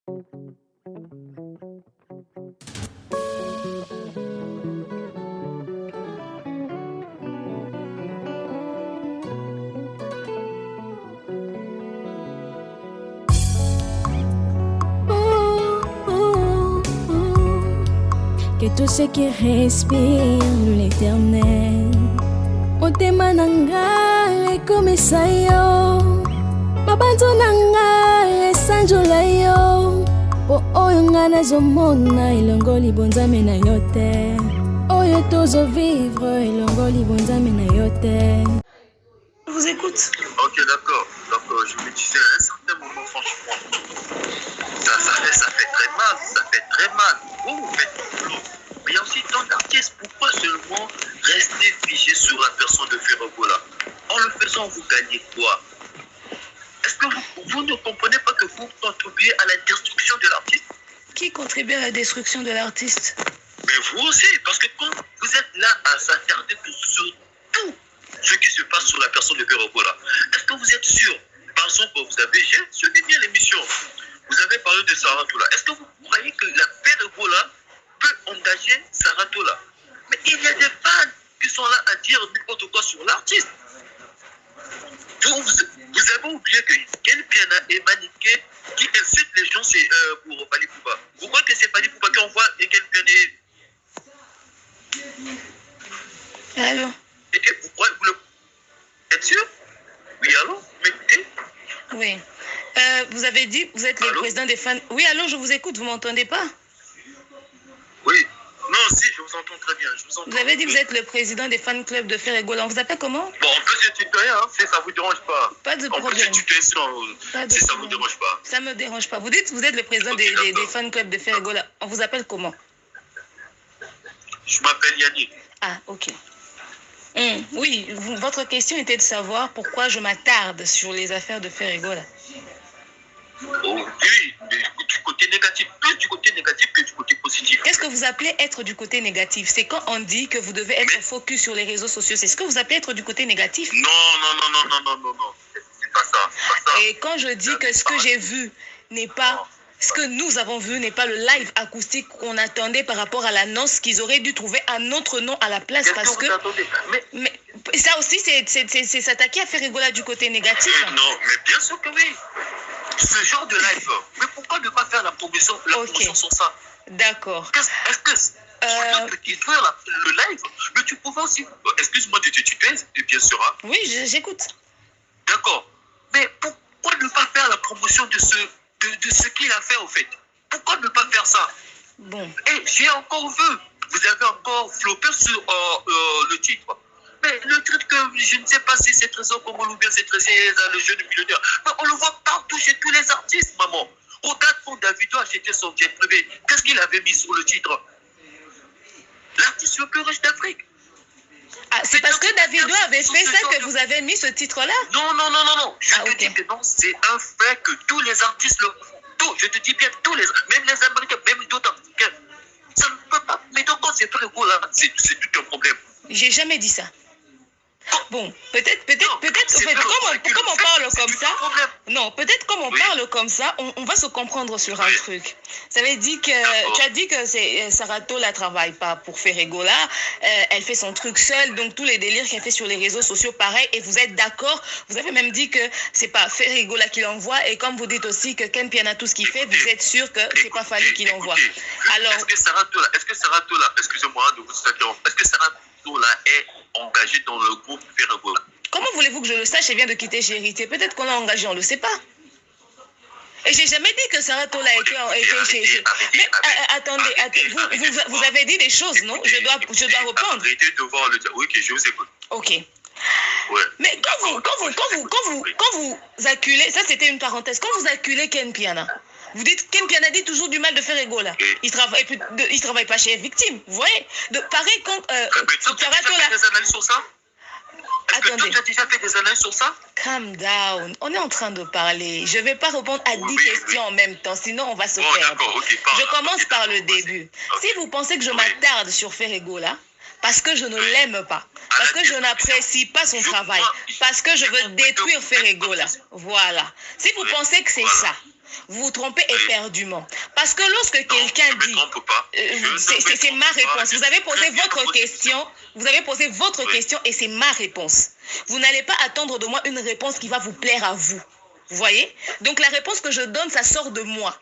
Que tous ceux qui respirent l'éternel motema nanga ekomisa yo mabanzo nanga esanjola yo po oyo nga nazomona elongoli bonzame na yo te oyo tozovivre elongoli bonzame na yo te. Je vous écoute. Ok, d'accord. Je me disais à un certain moment, franchement, ça fait très mal. Vous faites tout boulot. Mais il y a aussi tant d'artistes. Pourquoi seulement rester figé sur la personne de Ferregola? En le faisant, vous gagnez quoi? Est-ce que vous ne comprenez pas que vous contribuez à la destruction de l'artiste? Qui contribue à la destruction de l'artiste? Mais vous aussi, parce que quand vous êtes là à s'attarder sur tout ce qui se passe sur la personne de Ferregola, est-ce que vous êtes sûr? Par exemple, j'ai suivi bien l'émission, vous avez parlé de Saratola. Est-ce que vous croyez que la Ferregola peut engager Saratola? Mais il y a des fans qui sont là à dire n'importe quoi sur l'artiste. Vous avez oublié que Ken Piana est maniqué qui insulte les gens pour Fally Poupa. Vous croyez que c'est Fally Poupa qui envoie et Ken Piana? Allô? Vous êtes sûr? Oui, allô? Vous m'écoutez? Oui. Vous avez dit, vous êtes le président des fans. Oui, allô, je vous écoute, vous m'entendez pas? Oui. Non, si, je vous entends très bien. Vous avez dit que vous êtes le président des fan clubs de Ferregola. On vous appelle comment? Bon, on peut se tutoyer, hein, si ça vous dérange pas. Pas de problème. On peut se tutoyer si ça vous dérange pas. Ça me dérange pas. Vous dites que vous êtes le président des fan clubs de Ferregola. On vous appelle comment? Je m'appelle Yannick. Ah, ok. Oui, votre question était de savoir pourquoi je m'attarde sur les affaires de Ferregola. Oh, oui, mais du côté négatif, plus du côté négatif que du côté positif. Qu'est-ce que vous appelez être du côté négatif? C'est quand on dit que vous devez être focus sur les réseaux sociaux. C'est ce que vous appelez être du côté négatif? Non. C'est pas ça. Et quand je dis que ce que j'ai vu n'est pas... Ce que nous avons vu n'est pas le live acoustique qu'on attendait par rapport à l'annonce qu'ils auraient dû trouver un autre nom à la place parce que... Mais ça aussi, c'est s'attaquer à Ferregola du côté négatif. Non, mais bien sûr que oui. Ce genre de live, mais pourquoi ne pas faire la promotion sur ça? D'accord. Est-ce que tu peux détruire le live? Mais tu pouvais aussi... Excuse-moi de te tutoyer, bien sûr. Hein? Oui, j'écoute. D'accord. Mais pourquoi ne pas faire la promotion de ce qu'il a fait, au fait? Pourquoi ne pas faire ça? Bon. Et j'ai encore vu, vous avez encore flopé sur le titre. Mais le truc que je ne sais pas si c'est Trésor Congo ou bien c'est le jeu de millionnaire. Mais on le voit partout chez tous les artistes, maman. Regarde quand Davido a acheté son jet privé. Qu'est-ce qu'il avait mis sur le titre? L'artiste le plus riche d'Afrique. Ah, c'est parce que Davido avait fait ça que vous avez mis ce titre-là? Non. Je te dis que non, c'est un fait que tous les artistes le font. Je te dis bien tous les, même les Américains, même d'autres Africains. Ça ne peut pas. Mais donc quand c'est très gros là, c'est tout un problème. J'ai jamais dit ça. Bon, peut-être, comme on parle comme ça, non, peut-être comme on parle comme ça, on va se comprendre sur un truc. Ça veut dire que, tu as dit que Saratola ne travaille pas pour Ferregola, elle fait son truc seule, donc tous les délires qu'elle fait sur les réseaux sociaux, pareil, et vous êtes d'accord, vous avez même dit que c'est pas Ferregola qui l'envoie, et comme vous dites aussi que Ken Piana, tout ce qu'il fait, vous êtes sûr que c'est pas Fally qui l'envoie. Alors, est-ce que Saratola, excusez-moi de vous interrompre, est-ce que Saratola est engagé dans le groupe Ferregola? Comment voulez-vous que je le sache? Elle vient de quitter Charité. Peut-être qu'on l'a engagé, on ne le sait pas. Et j'ai jamais dit que Saratola a été chez... Mais attendez, vous avez dit des choses, non? Je dois répondre. Arrêtez de voir le... Oui, que je vous écoute. Ok. Ouais. Mais quand vous acculez... Ça, c'était une parenthèse. Quand vous acculez Ken Piana, vous dites Ken Piana dit toujours du mal de Ferregola. Il travaille pas chez Victime. Vous voyez? Pareil quand... Saratola... des analyses sur ça? Est-ce que tu as déjà fait des analyses sur ça? Calm down. On est en train de parler. Je ne vais pas répondre à 10 questions en même temps, sinon on va se perdre. Je commence par le début. Si vous pensez que je m'attarde sur Ferregola, parce que je ne l'aime pas, parce que je n'apprécie pas son travail, parce que je veux détruire Ferregola, voilà. Si vous pensez que c'est ça, Vous vous trompez éperdument. Parce que lorsque quelqu'un dit... c'est ma réponse. Vous avez posé votre question. Vous avez posé votre question et c'est ma réponse. Vous n'allez pas attendre de moi une réponse qui va vous plaire à vous. Vous voyez? Donc la réponse que je donne, ça sort de moi.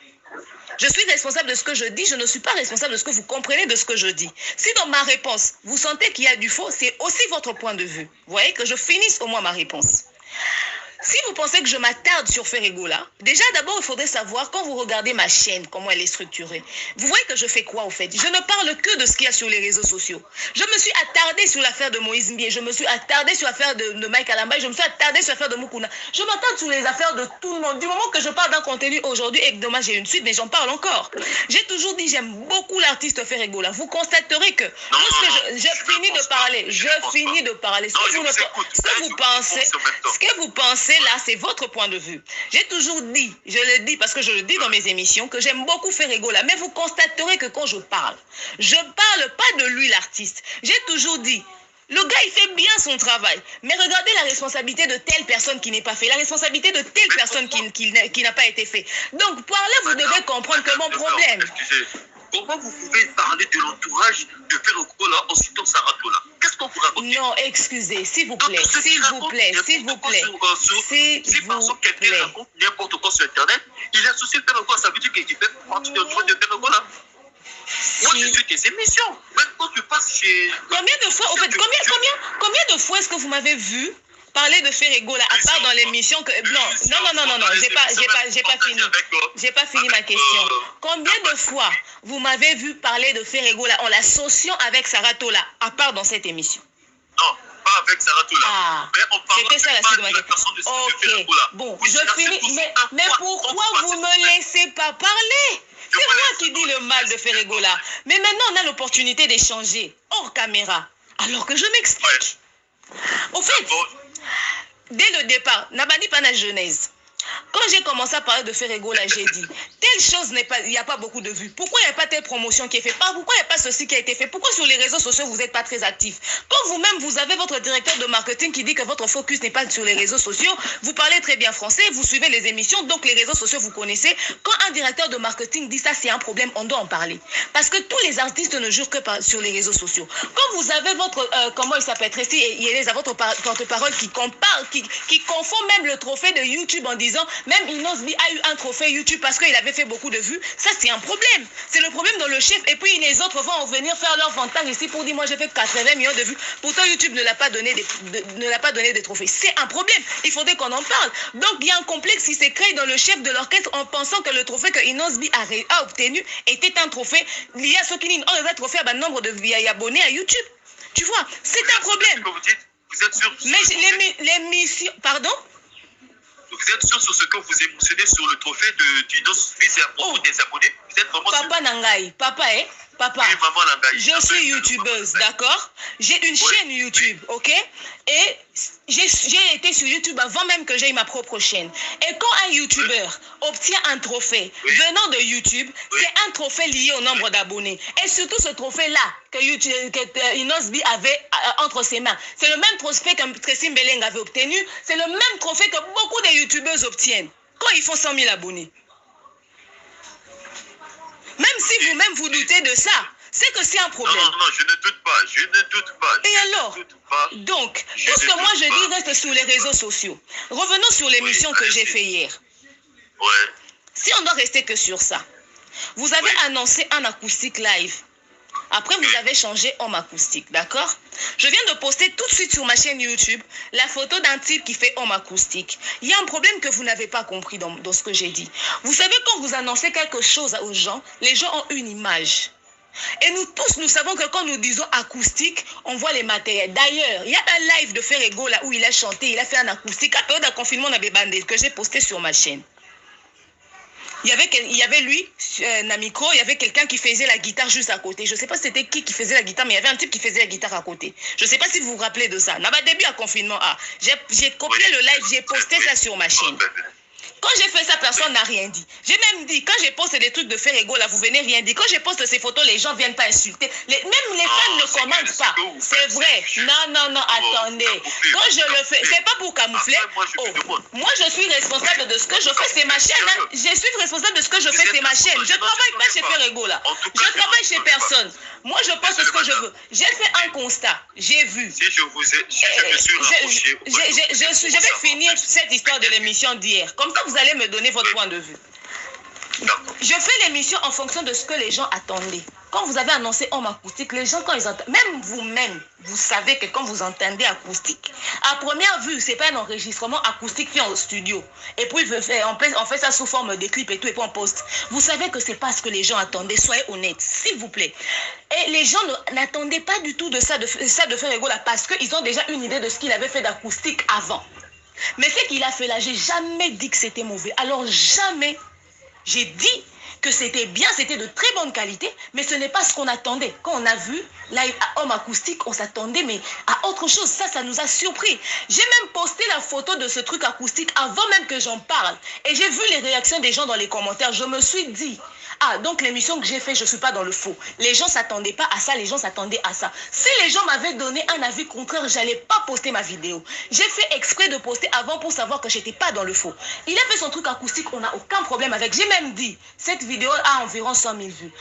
Je suis responsable de ce que je dis, je ne suis pas responsable de ce que vous comprenez de ce que je dis. Si dans ma réponse, vous sentez qu'il y a du faux, c'est aussi votre point de vue. Vous voyez, que je finisse au moins ma réponse. Si vous pensez que je m'attarde sur Ferregola, déjà d'abord il faudrait savoir, quand vous regardez ma chaîne, comment elle est structurée, vous voyez que je fais quoi au fait? Je ne parle que de ce qu'il y a sur les réseaux sociaux. Je me suis attardée sur l'affaire de Moïse Mbie, je me suis attardée sur l'affaire de Mike Alamba, je me suis attardée sur l'affaire de Mukuna. Je m'attarde sur les affaires de tout le monde. Du moment que je parle d'un contenu aujourd'hui, et que demain j'ai une suite, mais j'en parle encore. J'ai toujours dit j'aime beaucoup l'artiste Ferregola. Vous constaterez que lorsque je finis de parler, ce que vous pensez là, c'est votre point de vue. J'ai toujours dit, je le dis parce que je le dis dans mes émissions, que j'aime beaucoup Ferregola. Mais vous constaterez que quand je parle pas de lui l'artiste. J'ai toujours dit, le gars il fait bien son travail, mais regardez la responsabilité de telle personne qui n'est pas fait, la responsabilité de telle personne qui n'a pas été fait. Donc par là vous devez comprendre que mon problème... Comment vous pouvez parler de l'entourage de Ferregola en citant Saratola? Qu'est-ce qu'on vous raconte? Non, excusez, s'il vous plaît, s'il vous plaît. Si parce que quelqu'un raconte n'importe quoi sur Internet, il est associé Ferregola, ça veut dire qu'il fait partie de l'entourage de Ferregola. Moi, je suis tes émissions. Même quand tu passes chez... Combien de fois, combien de fois est-ce que vous m'avez vu parler de Ferregola, à part dans l'émission que... Non, j'ai pas fini ma question. Combien de fois vous m'avez vu parler de Ferregola en l'associant avec Saratola, à part dans cette émission? Non, pas avec Saratola. Ah, c'était ça la suite de ma question. Ok, bon, je finis. Mais pourquoi vous me laissez pas parler? C'est moi qui dis le mal de Ferregola. Mais maintenant, on a l'opportunité d'échanger hors caméra. Alors que je m'explique. Au fait, dès le départ, Nabani Pana Genèse, quand j'ai commencé à parler de Ferregola, j'ai dit, telle chose n'est pas, il n'y a pas beaucoup de vues. Pourquoi il n'y a pas telle promotion qui est faite? Pourquoi il n'y a pas ceci qui a été fait? Pourquoi sur les réseaux sociaux, vous n'êtes pas très actifs? Quand vous-même, vous avez votre directeur de marketing qui dit que votre focus n'est pas sur les réseaux sociaux, vous parlez très bien français, vous suivez les émissions, donc les réseaux sociaux, vous connaissez. Quand un directeur de marketing dit ça, c'est un problème, on doit en parler. Parce que tous les artistes ne jurent que sur les réseaux sociaux. Quand vous avez votre, comment il s'appelle, Tracy et Yélez, votre porte-parole qui confond même le trophée de YouTube en disant, même Inos B a eu un trophée YouTube parce qu'il avait fait beaucoup de vues, ça c'est un problème. C'est le problème dans le chef. Et puis les autres vont venir faire leur vantage ici pour dire moi j'ai fait 80 millions de vues. Pourtant YouTube ne l'a pas donné des trophées. C'est un problème. Il faudrait qu'on en parle. Donc il y a un complexe qui s'est créé dans le chef de l'orchestre en pensant que le trophée que Inos B a obtenu était un trophée lié à ce qu'il y a un trophée à un nombre d'abonnés à YouTube. Tu vois, c'est un problème. Vous êtes sûr? Mais l'émission... Pardon? Vous êtes sûr sur ce que vous émotionnez sur le trophée de Inos B, c'est à propos des abonnés? Vous êtes vraiment Papa sûr? Nangaï, papa, papa, oui, maman Nangaï. Je suis youtubeuse, d'accord? J'ai une chaîne YouTube, ok? Et j'ai été sur YouTube avant même que j'aie ma propre chaîne. Et quand un youtubeur obtient un trophée venant de YouTube, c'est un trophée lié au nombre d'abonnés. Et surtout ce trophée-là que Inos B avait entre ses mains. C'est le même trophée que Tracy Mbeleng avait obtenu. C'est le même trophée que beaucoup de youtubeurs obtiennent quand ils font 100 000 abonnés. Même si vous-même vous doutez de ça, c'est que c'est un problème. Non, je ne doute pas. Et alors, donc, tout ce que moi je dis reste sur les réseaux sociaux. Revenons sur l'émission que j'ai fait hier. Ouais. Si on doit rester que sur ça, vous avez annoncé un acoustique live. Après, vous avez changé homme acoustique, d'accord? Je viens de poster tout de suite sur ma chaîne YouTube la photo d'un type qui fait homme acoustique. Il y a un problème que vous n'avez pas compris dans ce que j'ai dit. Vous savez, quand vous annoncez quelque chose aux gens, les gens ont une image. Et nous tous, nous savons que quand nous disons acoustique, on voit les matériels. D'ailleurs, il y a un live de Ferregola où il a chanté, il a fait un acoustique. À la période de confinement, on avait bandé, que j'ai posté sur ma chaîne. Il y avait lui, un micro, il y avait quelqu'un qui faisait la guitare juste à côté. Je ne sais pas c'était qui faisait la guitare, mais il y avait un type qui faisait la guitare à côté. Je ne sais pas si vous vous rappelez de ça. Début à confinement, j'ai copié le live, j'ai posté ça sur ma chaîne. Quand j'ai fait ça, personne n'a rien dit. J'ai même dit, quand j'ai posté des trucs de Ferrego, là, vous venez rien dire. Quand j'ai posté ces photos, les gens viennent pas insulter. Même les fans ne commentent pas. C'est vrai. Non, attendez. Quand je le fais, c'est pas pour camoufler. Moi, je suis responsable de ce que je fais, c'est ma chaîne. Hein. Je suis responsable de ce que je fais, c'est ma chaîne. Je travaille pas chez Ferrego, là. Je travaille chez personne. Moi, je pense ce que je veux. J'ai fait un constat. J'ai vu. Si je me suis rapproché... Je vais finir cette histoire de l'émission d'hier. Comme ça, vous allez me donner votre point de vue. Je fais l'émission en fonction de ce que les gens attendaient. Quand vous avez annoncé homme acoustique, les gens, quand ils entendent, même vous-même, vous savez que quand vous entendez acoustique, à première vue, c'est pas un enregistrement acoustique qui est en studio. Et puis, on fait ça sous forme de clip et tout, et puis on poste. Vous savez que c'est pas ce que les gens attendaient. Soyez honnêtes, s'il vous plaît. Et les gens n'attendaient pas du tout de ça de Ferrego là, parce qu'ils ont déjà une idée de ce qu'il avait fait d'acoustique avant. Mais ce qu'il a fait là, j'ai jamais dit que c'était mauvais. Alors jamais, j'ai dit que c'était bien, c'était de très bonne qualité, mais ce n'est pas ce qu'on attendait. Quand on a vu live homme acoustique, on s'attendait mais à autre chose. Ça nous a surpris. J'ai même posté la photo de ce truc acoustique avant même que j'en parle. Et j'ai vu les réactions des gens dans les commentaires. Je me suis dit, ah, donc l'émission que j'ai fait, je ne suis pas dans le faux. Les gens ne s'attendaient pas à ça, les gens s'attendaient à ça. Si les gens m'avaient donné un avis contraire, je n'allais pas poster ma vidéo. J'ai fait exprès de poster avant pour savoir que je n'étais pas dans le faux. Il a fait son truc acoustique, on n'a aucun problème avec. J'ai même dit, cette vidéo a environ 100 000 vues.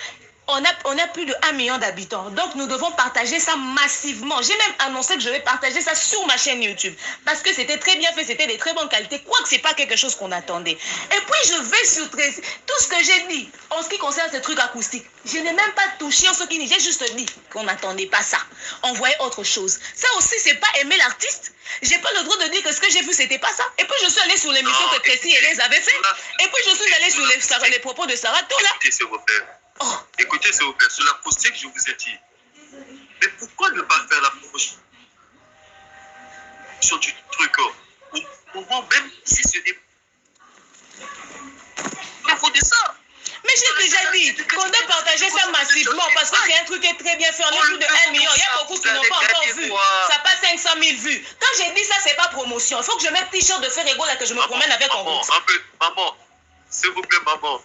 On a plus de 1 million d'habitants. Donc, nous devons partager ça massivement. J'ai même annoncé que je vais partager ça sur ma chaîne YouTube. Parce que c'était très bien fait, c'était de très bonne qualité. Quoique ce n'est pas quelque chose qu'on attendait. Et puis, je vais sur tout ce que j'ai dit en ce qui concerne ces trucs acoustiques. Je n'ai même pas touché en ce qui dit. J'ai juste dit qu'on n'attendait pas ça. On voyait autre chose. Ça aussi, c'est pas aimer l'artiste. J'ai pas le droit de dire que ce que j'ai vu, c'était pas ça. Et puis, je suis allée sur l'émission que Tracy et les avait fait. Et puis, je suis allée sur les propos de Sarah Tola. Oh. Écoutez, s'il vous plaît, sur l'acoustique, je vous ai dit, mais pourquoi ne pas faire la promotion du truc au moment même si ce n'est pas faut de ça. Mais j'ai déjà dit qu'on doit partager ça massivement parce que c'est un truc qui est très bien fait. On a plus de 1 million. Il y a beaucoup qui n'ont pas encore vu. Ça passe 500 000 vues. Quand j'ai dit ça, c'est pas promotion. Il faut que je mette t-shirt de Ferrego là que je me promène avec en route. Maman, s'il vous plaît, maman.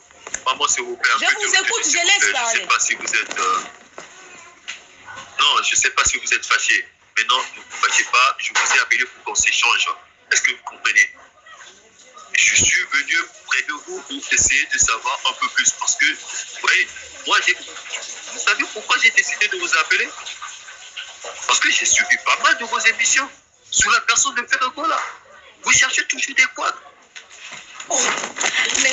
Maman, s'il vous plaît. Je vous écoute, je laisse parler. Je ne sais pas si vous êtes... Non, je ne sais pas si vous êtes fâché. Mais non, ne vous fâchez pas. Je vous ai appelé pour qu'on s'échange. Est-ce que vous comprenez? Je suis venu près de vous pour essayer de savoir un peu plus. Parce que, vous voyez, moi, vous savez pourquoi j'ai décidé de vous appeler? Parce que j'ai suivi pas mal de vos émissions sur la personne de Ferrego là. Vous cherchez toujours des quoi? Oh, mais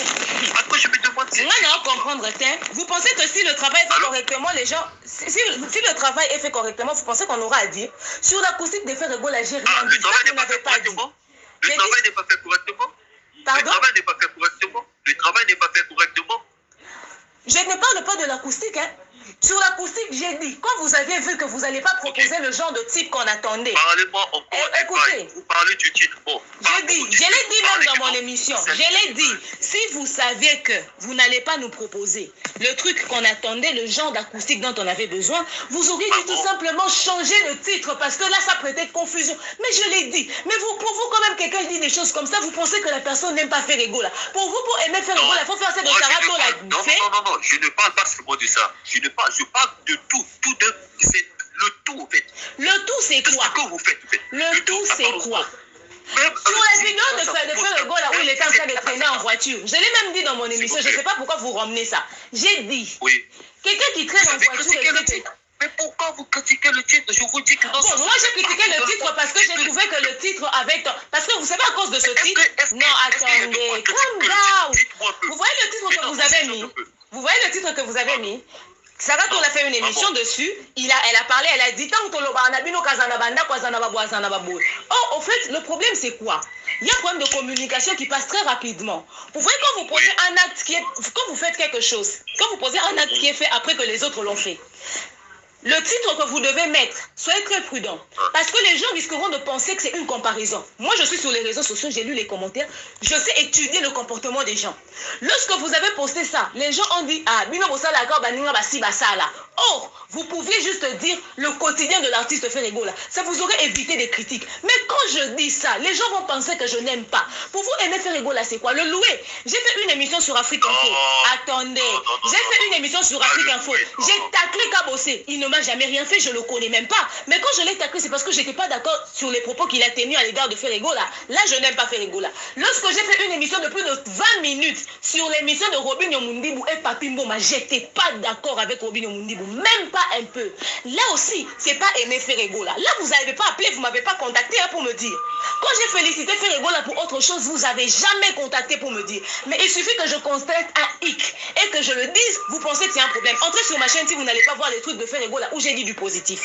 après je me demande si comprendre, vous pensez que si le travail est fait correctement, les gens, si le travail est fait correctement, vous pensez qu'on aura à dire sur l'acoustique de Ferrego là, j'ai rien dit. Le travail n'est pas fait correctement. Le travail n'est pas fait correctement. Pardon? Le travail n'est pas fait correctement. Le travail n'est pas fait correctement. Je ne parle pas de l'acoustique, hein. Sur l'acoustique, j'ai dit, quand vous avez vu que vous n'allez pas proposer le genre de type qu'on attendait. Parlez-moi encore. Écoutez, vous parlez du titre. Bon, je l'ai dit même dans mon émission. Je l'ai dit, si vous saviez que vous n'allez pas nous proposer le truc qu'on attendait, le genre d'acoustique dont on avait besoin, vous auriez dû tout simplement changer le titre parce que là, ça prêtait confusion. Mais je l'ai dit. Mais pour vous, quand même, quelqu'un dit des choses comme ça, vous pensez que la personne n'aime pas Ferrego là. Pour vous, pour aimer Ferrego là, il faut faire ça de Sarato là. Non, je ne parle pas seulement de ça. Je parle de tout. C'est le tout, en fait. Le tout, c'est quoi? Ce que vous faites, en fait. Le tout, c'est quoi? Sur la vidéo de Ferrego là où il était en train de traîner en voiture, je l'ai même dit dans mon émission, je ne sais pas pourquoi vous ramenez ça. J'ai dit, quelqu'un qui traîne en voiture... Mais pourquoi vous critiquez le titre? Je vous dis que non. Bon, moi j'ai critiqué le titre parce que j'ai trouvé que le titre avec... Parce que vous savez à cause de ce titre... Non, attendez, calm down. Vous voyez le titre que vous avez mis? Vous voyez le titre que vous avez mis? Sarah Tola a fait une émission dessus, elle a parlé, elle a dit oh, au fait, le problème c'est quoi? Il y a un problème de communication qui passe très rapidement. Vous voyez quand vous posez un acte quand vous faites quelque chose, quand vous posez un acte qui est fait après que les autres l'ont fait, le titre que vous devez mettre, soyez très prudent. Parce que les gens risqueront de penser que c'est une comparaison. Moi, je suis sur les réseaux sociaux, j'ai lu les commentaires. Je sais étudier le comportement des gens. Lorsque vous avez posté ça, les gens ont dit, ah, bino bosala ka baninga basi basala. Oh, vous pouviez juste dire le quotidien de l'artiste Ferego là. Ça vous aurait évité des critiques. Mais quand je dis ça, les gens vont penser que je n'aime pas. Pour vous, aimer Ferego là, c'est quoi? Le louer. J'ai fait une émission sur Afrique Info. Attendez. J'ai fait une émission sur Afrique Info. J'ai taclé Kabossé. Il ne m'a jamais rien fait, je le connais même pas. Mais quand je l'ai taclé, c'est parce que j'étais pas d'accord sur les propos qu'il a tenus à l'égard de Ferego là. Là, je n'aime pas Ferego là. Lorsque j'ai fait une émission de plus de 20 minutes sur l'émission de Robin Yomundibou et Papi Mboma, j'étais pas d'accord avec Robin Yomundibou. Même pas un peu. Là aussi, c'est pas aimer Ferego là. Là, vous n'avez pas appelé, vous m'avez pas contacté pour me dire. Quand j'ai félicité Ferego là pour autre chose, vous avez jamais contacté pour me dire. Mais il suffit que je constate un hic et que je le dise, vous pensez que c'est un problème. Entrez sur ma chaîne si vous n'allez pas voir les trucs de Ferego là où j'ai dit du positif.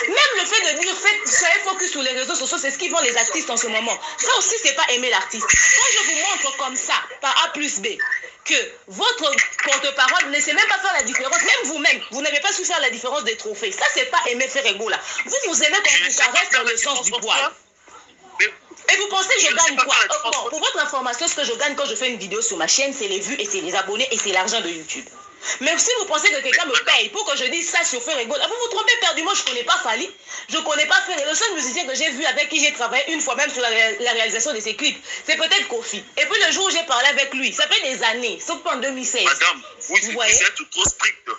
Même le fait de dire, soyez focus sur les réseaux sociaux, c'est ce qui vend les artistes en ce moment. Ça aussi, c'est pas aimer l'artiste. Quand je vous montre comme ça, par A plus B, que votre porte-parole ne sait même pas faire la différence, même vous-même, vous n'avez pas su faire la différence des trophées. Ça, c'est pas aimer Ferego là. Vous aimez qu'on vous caresse dans le sens du poil. Et vous pensez que je gagne quoi? Bon, pour votre information, ce que je gagne quand je fais une vidéo sur ma chaîne, c'est les vues et c'est les abonnés et c'est l'argent de YouTube. Mais si vous pensez que quelqu'un me paye pour que je dise ça sur Ferego, vous vous trompez perdument, je ne connais pas Fali, je ne connais pas Ferego. Le seul musicien que j'ai vu avec qui j'ai travaillé une fois même sur la réalisation de ses clips, c'est peut-être Kofi. Et puis le jour où j'ai parlé avec lui, ça fait des années, sauf en 2016. Madame, vous êtes trop stricte.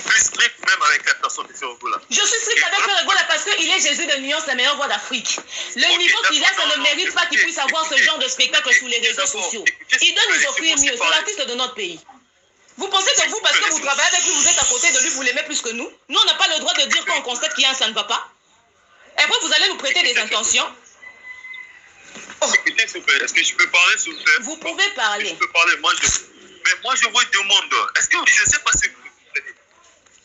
Plus stricte même avec la personne de Ferego là. Je suis stricte avec Ferego là parce qu'il est Jésus de Nuance, la meilleure voix d'Afrique. Le niveau qu'il a, ça ne mérite pas qu'il puisse avoir ce genre de spectacle sur les réseaux sociaux. Il doit nous offrir mieux, c'est l'artiste de notre pays. Vous pensez que vous, parce que vous travaillez avec lui, vous êtes à côté de lui, vous l'aimez plus que nous? Nous, on n'a pas le droit de dire quand on constate qu'il y a un ça ne va pas. Et après, vous allez nous prêter des intentions. Écoutez, s'il vous plaît, est-ce que je peux parler, s'il vous plaît? Vous pouvez parler. Je peux parler, mais moi, je vous demande, est-ce que je ne sais pas si vous comprenez?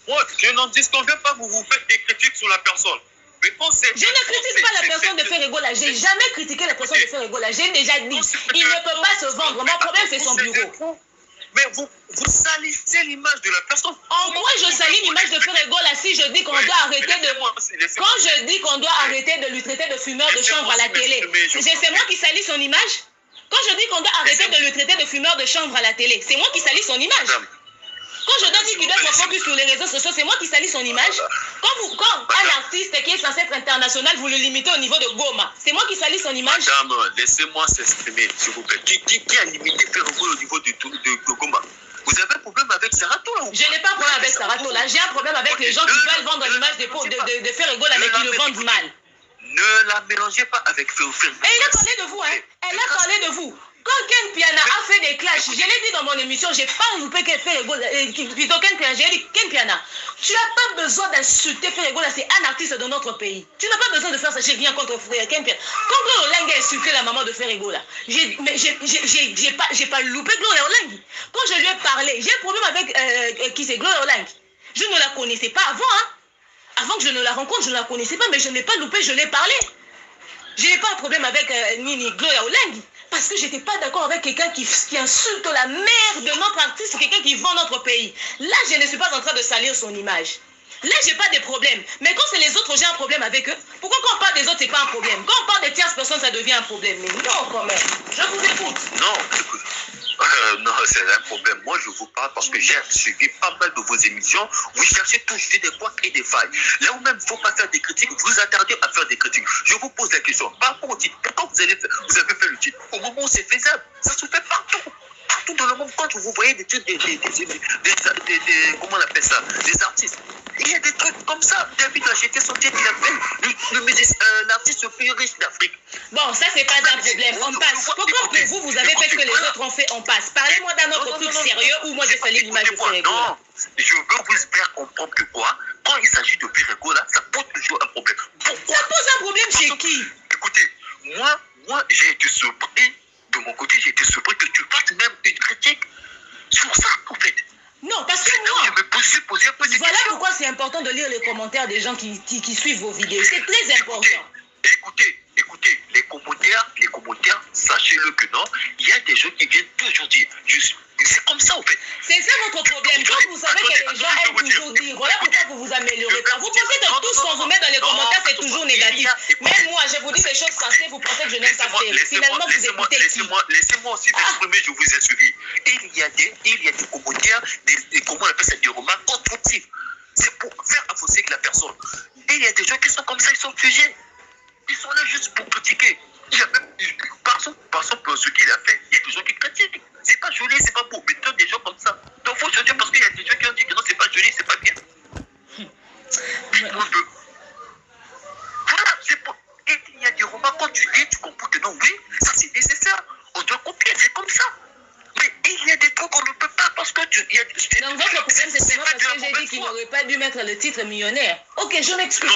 Moi, je n'en disconviens pas, vous faites des critiques sur la personne. Mais quand c'est... Je ne critique pas la personne de Ferego là. J'ai jamais critiqué la personne de Ferego là. J'ai déjà dit, il ne peut pas se vendre. Mon problème, c'est son bureau. Mais vous salissez l'image de la personne. En quoi je salis l'image de Ferego là si je dis qu'on doit arrêter de... Quand je dis qu'on doit arrêter de lui traiter de fumeur de chambre à la télé, c'est moi qui salis son image? Quand je dis qu'on doit arrêter de lui traiter de fumeur de chambre à la télé, c'est moi qui salis son image? Quand je dois dire qu'il doit se focus sur les réseaux sociaux, c'est moi qui salis son image. Quand un artiste qui est censé être international, vous le limitez au niveau de Goma, c'est moi qui salis son image. Madame, laissez-moi s'exprimer, s'il vous plaît. Qui a limité Ferego au niveau de Goma? Vous avez un problème avec Sarato là? Je n'ai pas un problème avec Sarato là. J'ai un problème avec les gens qui veulent vendre l'image de Ferego là, mais qui le vendent mal. Ne la mélangez pas avec Ferego. Et elle a parlé de vous, hein. Elle a parlé de vous. Quand Ken Piana a fait des clashs, je l'ai dit dans mon émission, j'ai pas loupé Ferego, plutôt Ken Piana, j'ai dit Ken Piana, tu n'as pas besoin d'insulter Ferego là, c'est un artiste de notre pays. Tu n'as pas besoin de faire ça, j'ai rien contre Ken Piana. Quand Gloria Olengue a insulté la maman de Ferego là, j'ai pas loupé Gloria Olengue. Quand je lui ai parlé, j'ai un problème avec qui c'est Gloria Olengue. Je ne la connaissais pas avant, hein. Avant que je ne la rencontre, je ne la connaissais pas, mais je n'ai pas loupé, je l'ai parlé. Je n'ai pas un problème avec Nini Gloria Olengue. Parce que je n'étais pas d'accord avec quelqu'un qui insulte la mère de notre artiste, quelqu'un qui vend notre pays. Là, je ne suis pas en train de salir son image. Là, je n'ai pas de problème. Mais quand c'est les autres, j'ai un problème avec eux. Pourquoi quand on parle des autres, ce n'est pas un problème? Quand on parle des tierces personnes, ça devient un problème. Mais non, quand même. Je vous écoute. Non, écoute. Non, c'est un problème. Moi, je vous parle parce que j'ai suivi pas mal de vos émissions. Vous cherchez toujours des points et des failles. Là où même il ne faut pas faire des critiques, vous attardez à faire des critiques. Je vous pose la question. Par rapport au titre, quand vous avez fait le titre, au moment où c'est faisable, ça se fait partout. Partout dans le monde, quand vous voyez des trucs, comment on appelle ça, des artistes. Il y a des trucs comme ça. David a acheté son titre, il a fait l'artiste le plus riche d'Afrique. Bon, ça, c'est pas un problème. On passe. Pourquoi pour vous avez fait ce que les autres ont fait, on passe. Parlez-moi d'un autre truc sérieux où moi j'ai sali l'image de Ferego. Non, je veux vous faire comprendre que quoi, quand il s'agit de Ferego, là, ça pose toujours un problème. Pourquoi? Ça pose un problème chez qui? Écoutez, moi, j'ai été surpris, de mon côté, j'ai été surpris que tu fasses même une critique sur ça, en fait. Non, parce que moi, je me suis posé un peu de voilà questions. pourquoi c'est important de lire les commentaires des gens qui suivent vos vidéos. C'est très important. Écoutez, les commentaires, sachez-le que non, il y a des gens qui viennent toujours dire, c'est comme ça en fait. C'est ça votre problème. Quand vous savez que les gens aiment toujours dire, voilà pourquoi vous vous améliorez pas. Vous pensez que tout ce qu'on vous met dans les commentaires, c'est toujours négatif. Même moi, je vous dis des choses sensées, vous pensez que je n'aime pas faire. Finalement, vous écoutez qui? Laissez-moi aussi m'exprimer, je vous ai suivi. Il y a des commentaires, comment on appelle ça, des remarques constructives. C'est pour faire avancer la personne. Et il y a des gens qui sont comme ça, ils sont figés. Ils sont là juste pour critiquer. Il y a même, par exemple, ce qu'il a fait, il y a des gens qui critiquent. C'est pas joli, c'est pas beau. Mais tant des gens comme ça. Donc il faut se dire parce qu'il y a des gens qui ont dit que non, c'est pas joli, c'est pas bien. Voilà, c'est pour. Et il y a des romans, quand tu lis, tu comprends que non, oui, ça c'est nécessaire. On doit copier, c'est comme ça. Mais il y a des trucs qu'on ne peut pas parce que il y a donc votre problème c'est seulement parce que j'ai dit qu'il n'aurait pas dû mettre le titre millionnaire. Ok, je m'excuse.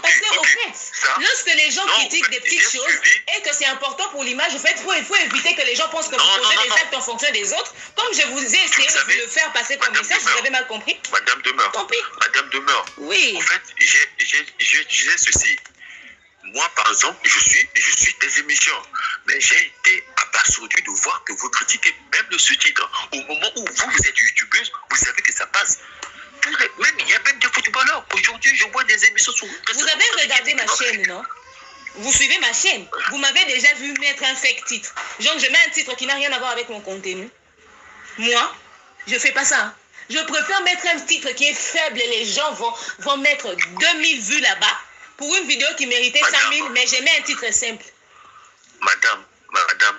Parce que au fait, lorsque les gens critiquent des petites choses et que c'est important pour l'image, en fait, il faut éviter que les gens pensent que vous posez des actes en fonction des autres. Comme je vous ai essayé de vous le faire passer comme message, vous avez mal compris. Madame demeure. Tant pis. Madame demeure. Oui. En fait, je disais ceci. Moi, par exemple, je suis des émissions, mais j'ai été abasourdi de voir que vous critiquez même le sous-titre. Au moment où vous êtes youtubeuse, vous savez que ça passe. Même, il y a même des footballeurs. Aujourd'hui, je vois des émissions sur... Vous avez regardé ma chaîne, non? Vous suivez ma chaîne. Vous m'avez déjà vu mettre un fake titre. Genre, je mets un titre qui n'a rien à voir avec mon contenu. Moi, je fais pas ça. Je préfère mettre un titre qui est faible et les gens vont mettre 2000 vues là-bas pour une vidéo qui méritait 100 000, mais j'ai mis un titre simple. Madame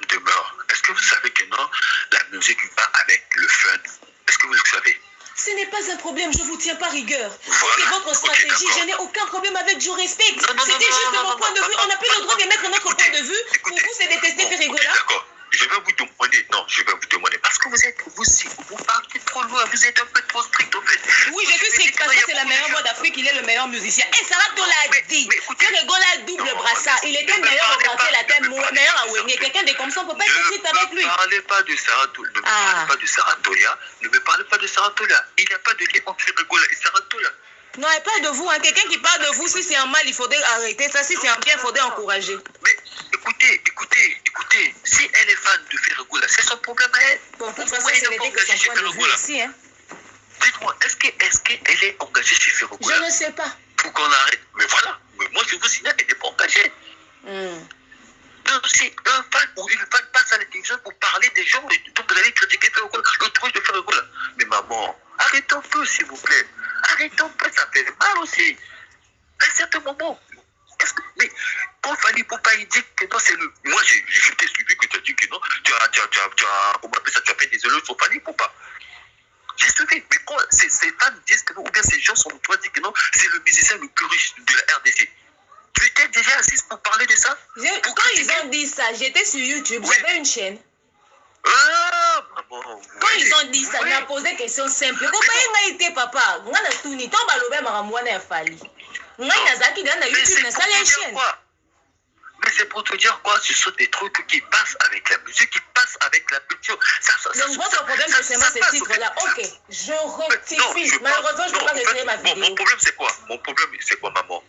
demeure. Est-ce que vous savez que non, la musique va avec le fun? Est-ce que vous le savez? Ce n'est pas un problème, je ne vous tiens pas rigueur. Voilà. C'est votre stratégie, je n'ai aucun problème avec, je respecte. C'était juste de mon point de vue. On n'a plus le droit de mettre notre point de vue. Pour vous, c'est détester Ferregola. D'accord. Je vais vous demander, parce que vous partez trop loin, vous êtes un peu trop strict en fait. Oui, je suis strict parce que c'est la meilleure voix d'Afrique, il est le meilleur musicien. Et Sarato l'a dit, Ferregola a double brassard, il était meilleur au quartier latin, meilleur à Wenge. Quelqu'un de comme ça, on ne peut pas être strict avec lui. Ne me parlez pas de Saratola, ne me parlez pas de Saratola. Il n'y a pas de lien entre Ferregola et Saratola. Non, et pas de vous, hein. Quelqu'un qui parle de vous, si c'est un mal, il faudrait arrêter ça, si c'est un bien, il faudrait encourager. Mais écoutez, si elle est fan de Ferregola, c'est son problème à elle. Bon, de toute façon, ce n'était que son point de vue ici, hein. Dites-moi, est-ce qu'elle est engagée chez Ferregola? Je ne sais pas. Pour qu'on arrête. Mais voilà, mais moi je vous signale qu'elle n'est pas engagée. Donc si un fan ou une fan passe à la télévision pour parler des gens, donc vous allez critiquer Ferregola, le truc de Ferregola. Mais maman, arrêtez un peu s'il vous plaît. Arrêtez un peu, ça fait mal aussi. À un certain moment. Mais quand Fanny Poupa il dit que non, c'est le. Moi, je t'ai suivi que tu as dit que non, tu as fait des éloges sur Fanny Poupa. J'ai suivi. Mais quand ces fans disent que non, ou bien ces gens sont toi disent que non, c'est le musicien le plus riche de la RDC. Tu étais déjà assise pour parler de ça? Quand ils ont dit ça, j'étais sur YouTube, j'avais une chaîne. Ah, maman. Quand ils ont dit ça, ils m'ont posé une question simple. Comment il été papa? On a tout ni tant balobé maramouane a fallu. Mais c'est pour te dire quoi? Ce sont des trucs qui passent avec la musique, qui passent avec la culture. Donc votre problème c'est seulement ce titre-là. Ok, je rectifie. Malheureusement, je ne peux pas retirer ma vidéo. Mon problème c'est quoi? Maman?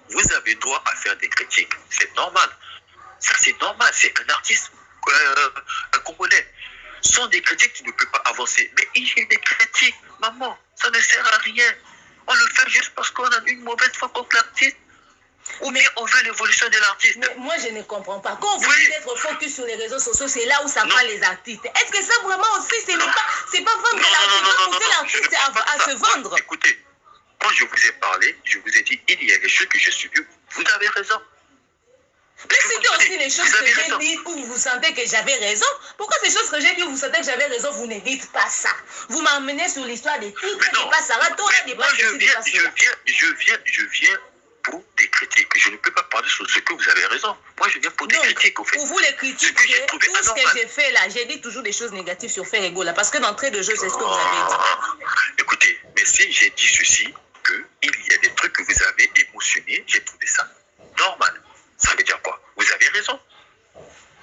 Vous avez droit à faire des critiques. C'est normal. Ça c'est normal. C'est un artiste, un Congolais. Sans des critiques, tu ne peux pas avancer. Mais il y a des critiques, maman. Ça ne sert à rien. On le fait juste parce qu'on a une mauvaise foi contre l'artiste. Ou bien on veut l'évolution de l'artiste. Mais moi je ne comprends pas. Quand vous dites d'être focus sur les réseaux sociaux, c'est là où ça prend les artistes. Est-ce que ça vraiment aussi, c'est pas vendre l'artiste, pas pousser l'artiste à se vendre? Écoutez, quand je vous ai parlé, je vous ai dit, il y a des choses que j'ai suivies. Vous avez raison. Mais c'était aussi les choses que j'ai dites où vous sentez que j'avais raison. Pourquoi ces choses que j'ai dit où vous sentez que j'avais raison, vous ne dites pas ça? Vous m'emmenez sur l'histoire des titres, n'est pas ça. Je viens pour des critiques. Je ne peux pas parler sur ce que vous avez raison. Moi, je viens pour des critiques, au fait. Pour vous, les critiques, c'est tout ce que j'ai fait là. J'ai dit toujours des choses négatives sur Ferregola. Parce que d'entrée de jeu, c'est ce que vous avez dit. Écoutez, mais si j'ai dit ceci, qu'il y a des trucs que vous avez émotionnés, j'ai trouvé ça normal. Ça veut dire quoi? Vous avez raison.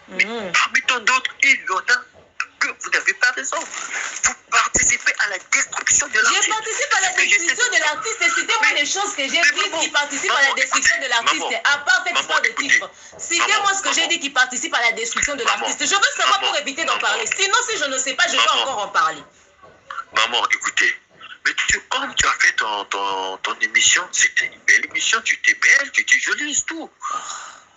Mais parmi tant d'autres, il y en a que vous n'avez pas raison. Vous participez à la destruction de l'artiste. Je participe à la destruction de l'artiste et citez-moi les choses que j'ai dites qui participent à la destruction de l'artiste. À part cette histoire de titre. Citez-moi ce que j'ai dit qui participe à la destruction de l'artiste. Je veux savoir pour éviter d'en parler. Sinon, si je ne sais pas, je vais encore en parler. Maman, écoutez. Mais comme tu as fait ton émission, c'était une belle émission, tu étais belle, tu étais jolie et tout.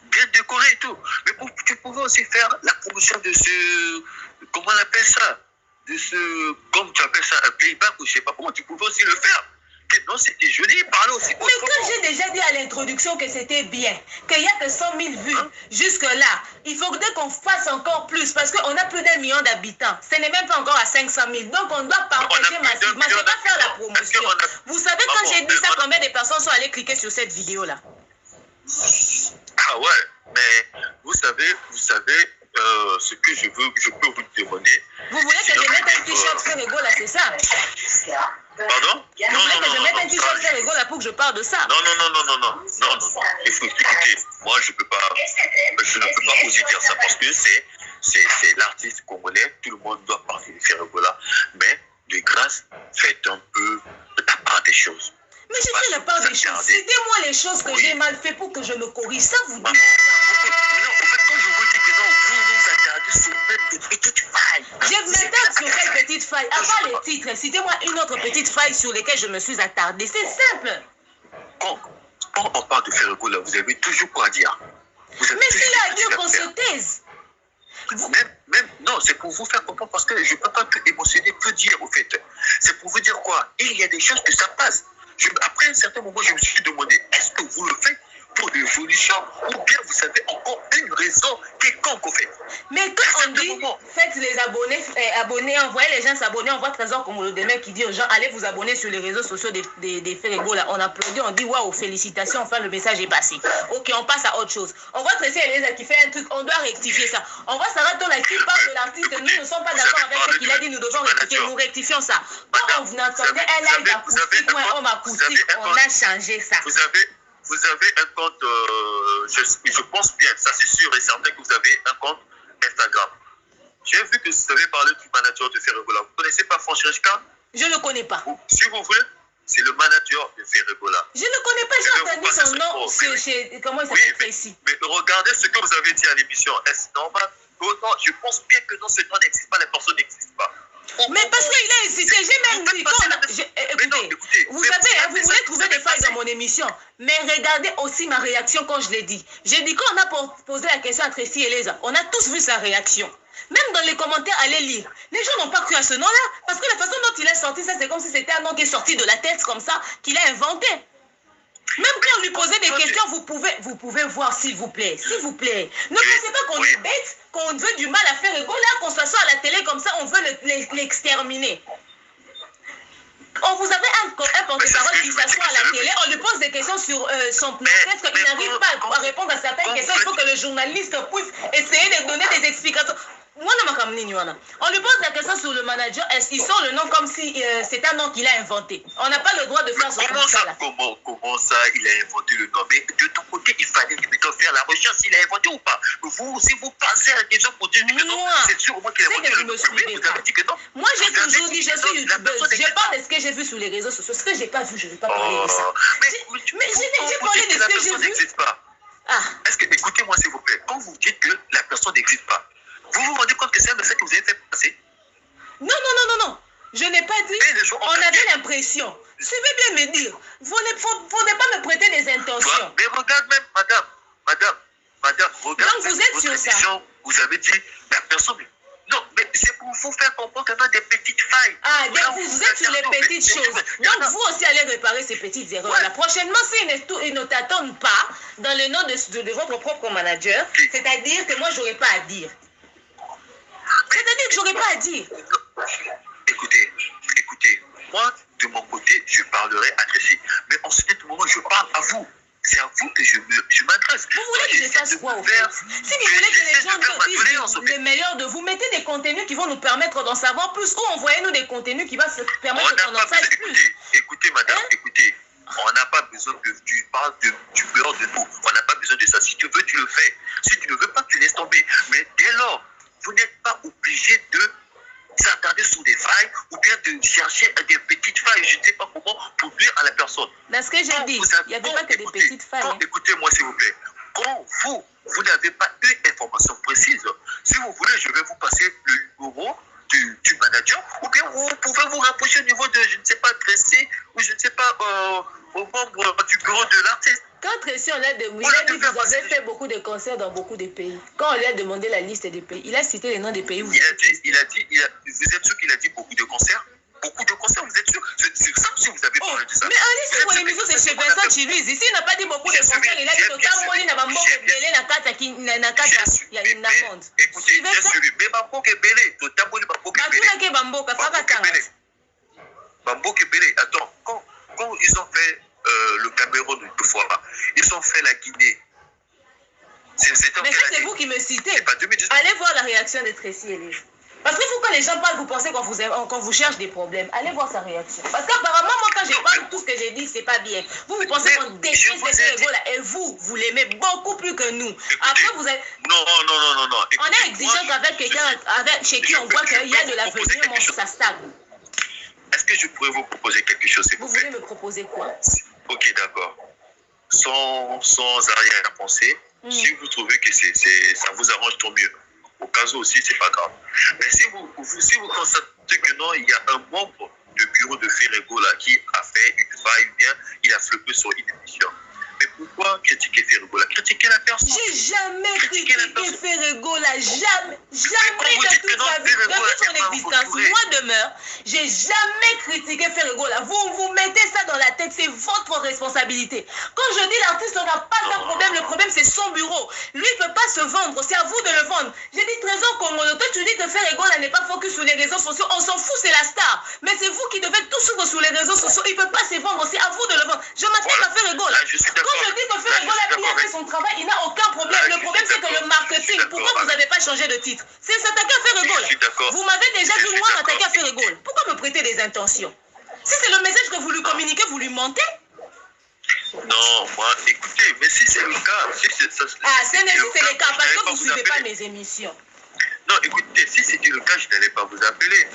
Bien décorée et tout. Mais tu pouvais aussi faire la promotion de ce... Comment on appelle ça? De ce... Comme tu appelles ça, un playback ou je ne sais pas comment, tu pouvais aussi le faire. que non, c'était joli, parler aussi. Mais quand j'ai déjà dit à l'introduction que c'était bien, qu'il n'y a que 100 000 vues jusque-là, il faudrait qu'on fasse encore plus parce qu'on a plus d'1 million d'habitants. Ce n'est même pas encore à 500 000. Donc on doit partager massivement. C'est pas faire la promotion. Vous savez, quand j'ai dit ça, combien de personnes sont allées cliquer sur cette vidéo-là? Ah ouais, mais vous savez, ce que je peux vous demander. Vous voulez que je mette un t-shirt Ferrego là, c'est ça? Pardon? Vous voulez que je mette un t-shirt Ferrego là pour que je parle de ça? Non. Écoutez, moi je ne peux pas oser dire ça parce que c'est l'artiste congolais, tout le monde doit parler de Ferrego là, mais de grâce, faites un peu la part des choses. Mais je fais la part des choses. Citez-moi les choses que j'ai mal fait pour que je me corrige. Ça vous dit ça? Non, en fait, quand je vous dis que non, vous vous attardez sur même des petites failles. Je m'attarde sur quelle petite faille? À part les titres, citez-moi une autre petite faille sur laquelle je me suis attardée. C'est simple. Quand on parle de Ferrego là, vous avez toujours quoi à dire. Mais c'est là à dire qu'on se taise. Non, c'est pour vous faire comprendre parce que je ne peux pas tout émotionner, que dire au fait. C'est pour vous dire quoi? Et il y a des choses que ça passe. Après un certain moment, je me suis demandé, est-ce que vous le faites pour l'évolution ou bien vous avez encore une raison quelconque au fait? Mais quand on dit, faites les abonnés, envoyez les gens s'abonner, on voit Trésor comme le demain qui dit aux gens, allez vous abonner sur les réseaux sociaux des Ferrego là. On applaudit, on dit waouh, félicitations, enfin le message est passé. Ok, on passe à autre chose. On voit Tracy Elisa qui fait un truc, on doit rectifier ça. On voit Sarah Tola qui parle de l'artiste, nous ne sommes pas d'accord avec ce qu'il a dit, nous devons rectifier, nous rectifions ça. Quand on entendait un live acoustique ou un homme acoustique, on a changé ça. Vous avez un compte, je pense bien, ça c'est sûr et certain que vous avez un compte Instagram. J'ai vu que vous avez parlé du manager de Ferrego là. Vous ne connaissez pas Francesca? Je ne le connais pas. Si vous voulez, c'est le manager de Ferrego là. Je ne le connais pas, j'ai entendu son nom. Comment il s'appelle Tracy? Mais regardez ce que vous avez dit à l'émission. Est-ce normal? Non, je pense bien que non, ce nom n'existe pas, les personnes n'existent pas. Mais parce qu'il a insisté, j'ai même dit. Écoutez, vous savez, vous voulez trouver des failles dans mon émission, mais regardez aussi ma réaction quand je l'ai dit. J'ai dit quand on a posé la question à Tracy Elisa, on a tous vu sa réaction. Même dans les commentaires, allez lire. Les gens n'ont pas cru à ce nom-là, parce que la façon dont il est sorti, ça c'est comme si c'était un nom qui est sorti de la tête comme ça, qu'il a inventé. Même quand on lui posait des questions, vous pouvez voir, s'il vous plaît. S'il vous plaît. Ne pensez pas qu'on est bête, qu'on veut du mal à faire Ferrego. Là, qu'on s'assoit à la télé comme ça, on veut l'exterminer. On vous avait un porte-parole qui s'assoit à la télé, on lui pose des questions sur son peut-être qu'il n'arrive pas à répondre à certaines questions. Il faut que le journaliste puisse essayer de donner des explications. On lui pose la question sur le manager, est-ce qu'il sort le nom comme si c'est un nom qu'il a inventé? On n'a pas le droit de faire ce comme ça. Comment ça, il a inventé le nom? Mais de ton côté, il fallait faire la recherche s'il a inventé ou pas. Vous aussi, vous pensez à la question pour dire que non, c'est sûr au moins qu'il a inventé le nom. Vous avez dit que non. Moi, j'ai toujours dit, je suis youtubeuse. Je parle de ce que j'ai vu sur les réseaux sociaux. Ce que j'ai pas vu, je ne vais pas parler de ça. Mais j'ai parlé de ce que j'ai vu. Est-ce que, écoutez-moi s'il vous plaît, quand vous dites que la personne n'existe pas, vous vous rendez compte que c'est un message que vous avez fait passer? Non. Je n'ai pas dit. On avait l'impression. Suivez bien me dire. Vous ne pas me prêter des intentions. Mais regarde même, madame, regarde. Donc vous êtes sur ça. Vous avez dit, la personne. Non, mais c'est pour vous faire comprendre qu'on a des petites failles. Vous êtes sur les petites choses. Donc vous aussi allez réparer ces petites erreurs. Ouais. Prochainement, s'ils ne t'attendent pas dans le nom de votre propre manager, c'est-à-dire que moi, j'aurais pas à dire. C'est-à-dire que j'aurais pas à dire. Écoutez, moi, de mon côté, je parlerai à Tracy. Mais en ce moment, je parle à vous. C'est à vous que je m'adresse. Vous voulez que je fasse quoi au fait? Si vous voulez que les gens disent le meilleur de vous, mettez des contenus qui vont nous permettre d'en savoir plus ou envoyez-nous des contenus qui vont se permettre d'en savoir plus. Écoutez, madame, écoutez. On n'a pas besoin que tu parles du beurre de nous. On n'a pas besoin de ça. Si tu veux, tu le fais. Si tu ne veux pas, tu laisses tomber. Mais dès lors, vous n'êtes pas obligé de s'attarder sur des failles ou bien de chercher des petites failles, je ne sais pas comment, pour nuire à la personne. Dans ce que j'ai dit, il n'y avait pas que des petites failles. Écoutez-moi, s'il vous plaît. Quand vous n'avez pas une information précise, si vous voulez, je vais vous passer le numéro du manager, ou bien vous pouvez vous rapprocher au niveau de, je ne sais pas, Tracy, ou je ne sais pas, au membre du bureau de l'artiste. Quand Tracy, on l'a demandé, il a dit que vous avez fait beaucoup de concerts dans beaucoup de pays. Quand on lui a demandé la liste des pays, il a cité les noms des pays où vous êtes sûr qu'il a dit beaucoup de concerts? Beaucoup de concerts, vous êtes sûr? C'est ça si vous avez parlé de ça. Mais un c'est chez Vincent Chiluiz. Ici, il n'a pas dit beaucoup de conseils. Il a dit que Tamoli n'a pas beaucoup belé na kata il y a une amende. Écoutez, j'ai suivi. Mais Bamboke belé, to Tamoli Bamboke belé. Bakuna ke Bamboka, faka tanga. Bamboke belé. Attends, quand ils ont fait le Cameroun une fois, ils ont fait la Guinée. Mais ça, c'est vous qui me citez. Allez voir la réaction de Tracy Elise. Parce qu'il faut que les gens parlent, vous pensez qu'on vous cherche des problèmes. Allez voir sa réaction. Parce qu'apparemment, moi, quand je parle, tout ce que j'ai dit, c'est pas bien. Vous pensez qu'on déteste les Ferregola et vous l'aimez beaucoup plus que nous. Écoutez, après, vous êtes... Non. Écoutez, on est exigeant avec quelqu'un chez qui on voit qu'il y a de l'avenir, mais ça stagne. Est-ce que je pourrais vous proposer quelque chose, s'il vous plaît? Vous voulez me proposer quoi? Ok, d'accord. Sans arrière-pensée, si vous trouvez que ça vous arrange, tant mieux. Au cas où aussi, c'est pas grave. Mais si vous constatez que non, il y a un membre de bureau de Ferregola qui a fait une faille, bien, il a flippé sur une émission. Mais pourquoi critiquer Ferregola? Critiquer la personne. J'ai jamais critiqué Ferregola, jamais depuis son existence. Moi demeure, j'ai jamais critiqué Ferregola. Vous mettez ça dans la tête, c'est votre responsabilité. Quand je dis l'artiste n'a pas un problème, le problème c'est son bureau. Lui il ne peut pas se vendre, c'est à vous de le vendre. J'ai dit Trésor Komodo, toi tu dis que Ferregola n'est pas focus sur les réseaux sociaux, on s'en fout, c'est la star. Mais c'est vous qui devez tout suivre sur les réseaux sociaux, il ne peut pas se vendre, c'est à vous de le vendre. Je m'attaque à Ferregola. Quand je dis que Ferregola a bien fait son travail, il n'a aucun problème. Le problème, c'est que le marketing, pourquoi vous n'avez pas changé de titre? C'est s'attaquer à Ferregola. Vous m'avez déjà vu, moi, m'attaquer à Ferregola. Pourquoi me prêter des intentions? Si c'est le message que vous lui communiquez, vous lui mentez? Non, moi, écoutez, mais si c'est le cas... c'est le cas, parce que vous ne suivez pas mes émissions. Non, écoutez, si c'était le cas, je n'allais pas vous appeler.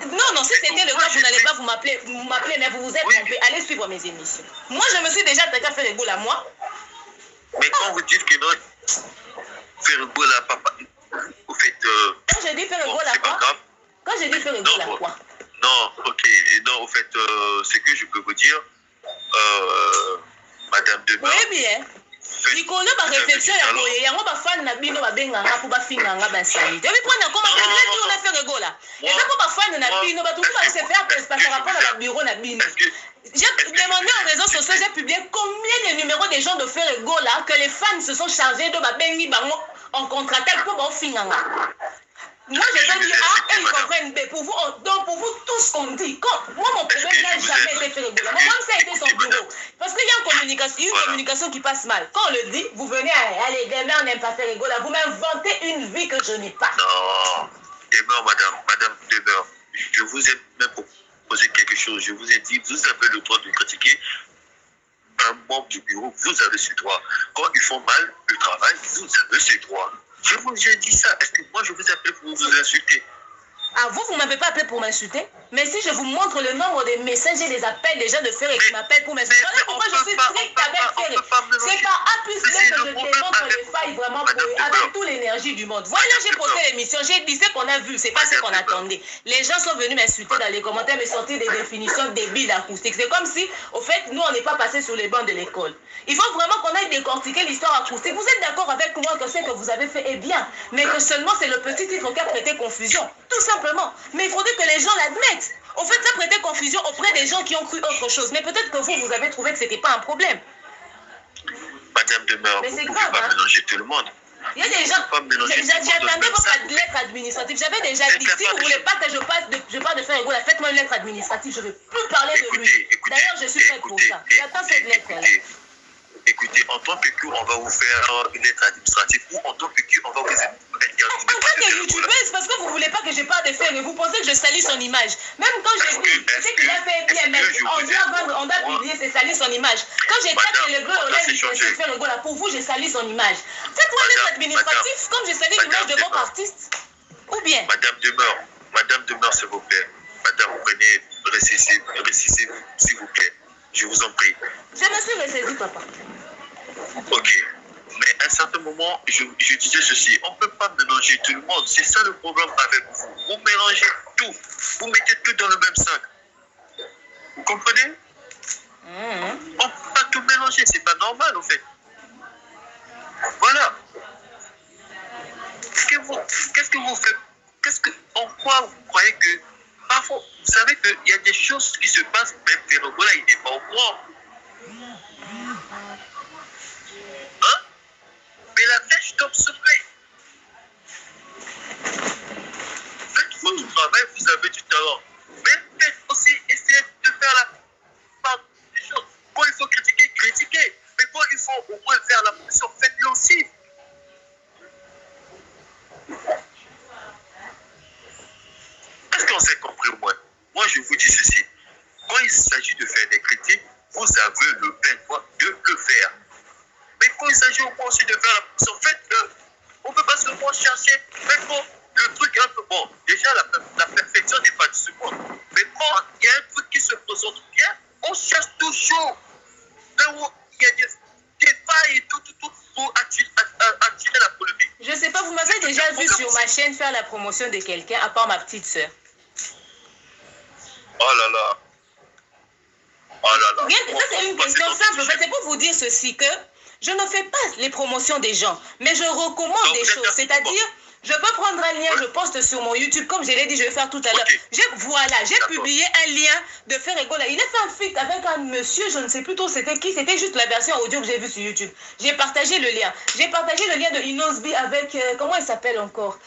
Non, si c'était le cas, vous n'allez pas vous m'appeler, mais vous vous êtes trompé. Allez suivre mes émissions. Moi, je me suis déjà attaqué à Ferregola, moi. Mais quand vous dites que non, Ferregola, papa, vous faites... Quand j'ai dit Ferregola, quoi? Quand j'ai dit Ferregola, quoi? Non, ok. Non, au fait, ce que je peux vous dire, Madame Demar... Oui, bien. Likolo ba réflexion ya boye yango ba fan na bino ba benganga po ba finganga ba sali. Depuis prendre comment on a fait Ferregola. Et ça ko ba fan na bino ba tout ba se faire par rapport à la bureau na bino. J'ai demandé aux réseaux sociaux, j'ai publié combien de numéros des gens de Ferregola que les fans se sont chargés de ba bengi bango en contre-attaque pour ba finganga. Moi, je vais dire A et ils comprennent B. Pour vous, donc pour vous, tout ce qu'on dit, moi, mon problème n'a jamais été Ferregola. Moi, même ça a été son bureau. Parce qu'il y a une communication qui passe mal. Quand on le dit, vous venez, allez, demain, on n'aime pas Ferregola. Vous m'inventez une vie que je n'ai pas. Non, Demar, madame Demar, je vous ai même proposé quelque chose. Je vous ai dit, vous avez le droit de critiquer un membre du bureau. Vous avez ce droit. Quand ils font mal le travail, vous avez ce droit. Je vous ai dit ça. Est-ce que moi, je vous appelle pour vous insulter? Ah, vous ne m'avez pas appelé pour m'insulter? Mais si je vous montre le nombre de messages et des appels des gens de Ferre qui m'appellent pour m'insulter, voilà pourquoi je suis stricte avec Ferre. C'est par A plus B que je démontre les failles vraiment avec toute l'énergie du monde. Voilà, j'ai posé l'émission, j'ai dit ce qu'on a vu, c'est pas ce qu'on attendait. Les gens sont venus m'insulter dans les commentaires, me sortir des définitions débiles acoustiques. C'est comme si, au fait, nous, on n'est pas passé sur les bancs de l'école. Il faut vraiment qu'on aille décortiquer l'histoire acoustique. Vous êtes d'accord avec moi que ce que vous avez fait est bien, mais que seulement c'est le petit titre qui a prêté confusion. Tout simplement. Mais il faudrait que les gens l'admettent. Au fait, ça prêtait confusion auprès des gens qui ont cru autre chose. Mais peut-être que vous avez trouvé que ce n'était pas un problème. Madame Demar, vous ne pouvez pas mélanger tout le monde. Il y a des gens... J'attendais votre lettre administrative. J'avais déjà dit, si vous ne voulez pas que je parle de Ferregola, faites-moi une lettre administrative. Je ne veux plus parler de lui. D'ailleurs, je suis prête pour ça. J'attends cette lettre-là. Écoutez, en tant que Q, on va vous faire une lettre administrative ou en tant que Q, on va vous interdire. En tant que youtubeuse, parce que vous ne voulez pas que je parle de Ferre, vous pensez que je salis son image. Même quand j'ai dit, c'est qu'il a fait bien, mais on doit publier, c'est salir son image. Quand j'ai tapé le gros, on a dit que c'est Ferregola. Pour vous, j'ai sali son image. Faites-moi une lettre administrative, comme j'ai sali l'image de votre artiste. Ou bien. Madame Demar, s'il vous plaît. Madame, prenez, récissez-vous, s'il vous plaît. Je vous en prie. Je me suis ressaisie, papa. Ok. Mais à un certain moment, je disais ceci. On ne peut pas mélanger tout le monde. C'est ça le problème avec vous. Vous mélangez tout. Vous mettez tout dans le même sac. Vous comprenez? On ne peut pas tout mélanger. C'est pas normal, en fait. Voilà. Qu'est-ce que vous faites? En quoi vous croyez que... Parfois, vous savez qu'il y a des choses qui se passent, même Ferregola, il n'est pas au courant. stop ce fait. Faites votre travail, vous avez du talent. Mais faites aussi essayer de faire la part des choses. Quand il faut critiquer, critiquez. Mais quand il faut au moins faire la promotion, faites-le aussi. Est-ce qu'on s'est compris au moins? Moi, je vous dis ceci. Quand il s'agit de faire des critiques, vous avez le droit de le faire. Mais quand il s'agit au moins aussi de faire la promotion, faites-le. On ne peut pas seulement chercher. Mais bon, le truc un peu bon. Déjà, la perfection n'est pas du second. Mais quand il y a un truc qui se présente bien, on cherche toujours. Là où il y a des failles et tout pour attirer la polémique. Je ne sais pas, vous m'avez déjà vu sur ma chaîne faire la promotion de quelqu'un, à part ma petite sœur. Oh là là. Oh là là. Rien, ça c'est une question simple. En fait, c'est pour vous dire ceci que je ne fais pas les promotions des gens, mais je recommande des choses. C'est-à-dire, je peux prendre un lien, je poste sur mon YouTube, comme je l'ai dit, je vais faire tout à l'heure. J'ai publié un lien de Ferregola. Il a fait un feat avec un monsieur, je ne sais plus trop c'était qui, c'était juste la version audio que j'ai vue sur YouTube. J'ai partagé le lien. J'ai partagé le lien de Inosbi avec, comment elle s'appelle encore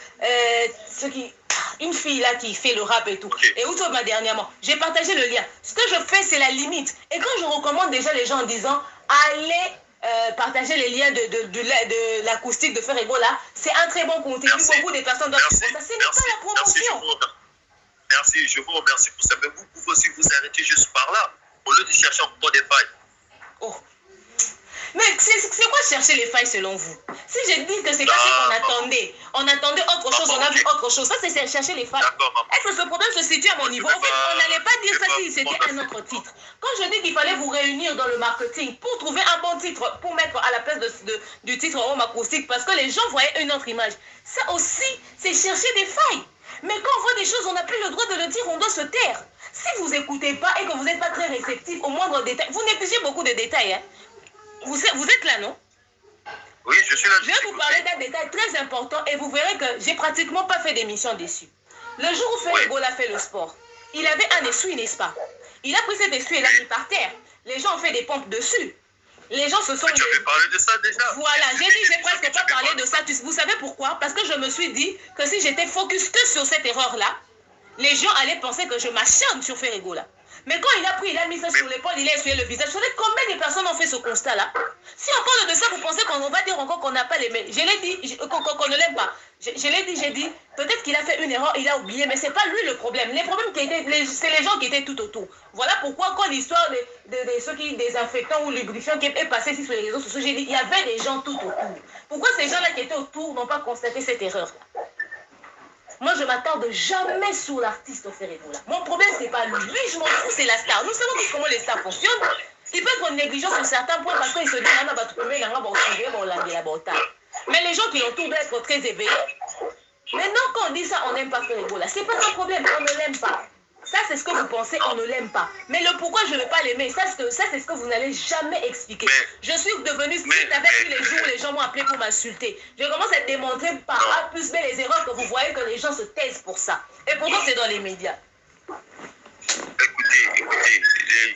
une fille là qui fait le rap et tout. Et Outoba dernièrement. J'ai partagé le lien. Ce que je fais, c'est la limite. Et quand je recommande déjà les gens en disant, allez partager les liens de l'acoustique de Ferregola, c'est un très bon contenu. Beaucoup de personnes doivent suivre ça. Ce n'est pas la promotion. Merci, je vous remercie pour ça. Mais vous pouvez aussi vous arrêter juste par là, au lieu de chercher encore des failles. Oh. Mais c'est quoi chercher les failles selon vous? Si je dis que c'est parce qu'on attendait, autre chose, on a vu autre chose, ça c'est chercher les failles. Est-ce que ce problème se situe à mon niveau? En fait, on n'allait pas dire ça si c'était un autre titre. Quand je dis qu'il fallait vous réunir dans le marketing pour trouver un bon titre, pour mettre à la place du titre home acoustique, parce que les gens voyaient une autre image, ça aussi, c'est chercher des failles. Mais quand on voit des choses, on n'a plus le droit de le dire, on doit se taire. Si vous n'écoutez pas et que vous n'êtes pas très réceptif au moindre détail, vous négligez beaucoup de détails, hein. Vous êtes là, non? Oui, je suis là. Je vais vous parler d'un détail très important et vous verrez que j'ai pratiquement pas fait d'émission dessus. Le jour où Ferregola a fait le sport, il avait un essuie, n'est-ce pas? Il a pris cet essuie et l'a mis par terre. Les gens ont fait des pompes dessus. Les gens se sont... Tu avais parlé de ça déjà? Voilà, j'ai presque pas parlé de ça. Vous savez pourquoi? Parce que je me suis dit que si j'étais focus que sur cette erreur-là, les gens allaient penser que je m'acharne sur Ferregola. Mais quand il a mis ça sur l'épaule, il a essuyé le visage. Vous savez combien de personnes ont fait ce constat-là? Si on parle de ça, vous pensez qu'on va dire encore qu'on n'a pas aimé. Je l'ai dit, qu'on ne l'aime pas. Je l'ai dit, j'ai dit, peut-être qu'il a fait une erreur, il a oublié, mais ce n'est pas lui le problème. Les problèmes, c'est les gens qui étaient tout autour. Voilà pourquoi quand l'histoire de des infectants ou lubrifiants qui est passée sur les réseaux sociaux, j'ai dit, il y avait des gens tout autour. Pourquoi ces gens-là qui étaient autour n'ont pas constaté cette erreur-là? Moi, je ne m'attarde jamais sur l'artiste Ferregola. Mon problème, ce n'est pas lui. Lui, je m'en fous, c'est la star. Nous savons tous comment les stars fonctionnent. Il peut être négligent sur certains points parce qu'il se dit, mais les gens qui l'entourent doivent être très éveillés. Maintenant, quand on dit ça, on n'aime pas Ferregola. Ce n'est pas un problème, on ne l'aime pas. Ça, c'est ce que vous pensez, on ne l'aime pas. Mais le pourquoi je ne veux pas l'aimer, ça, c'est ce que vous n'allez jamais expliquer. Je suis devenue stricte avec lui les jours où les gens m'ont appelé pour m'insulter. Je commence à démontrer par A plus B les erreurs que vous voyez que les gens se taisent pour ça. Et pourtant, c'est dans les médias. Écoutez,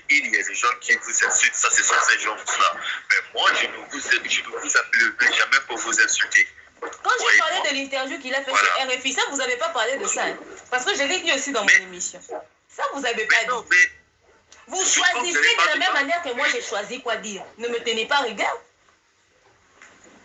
il y a des gens qui vous insultent, ça c'est sur ces gens-là. Mais moi, je ne vous appelle jamais pour vous insulter. Quand j'ai parlé de l'interview qu'il a fait sur RFI, ça, vous n'avez pas parlé de ça. Hein? Parce que je l'ai dit aussi dans mon émission. Ça, vous n'avez pas dit. Vous choisissez de la même manière que moi, j'ai choisi quoi dire. Ne me tenez pas rigueur.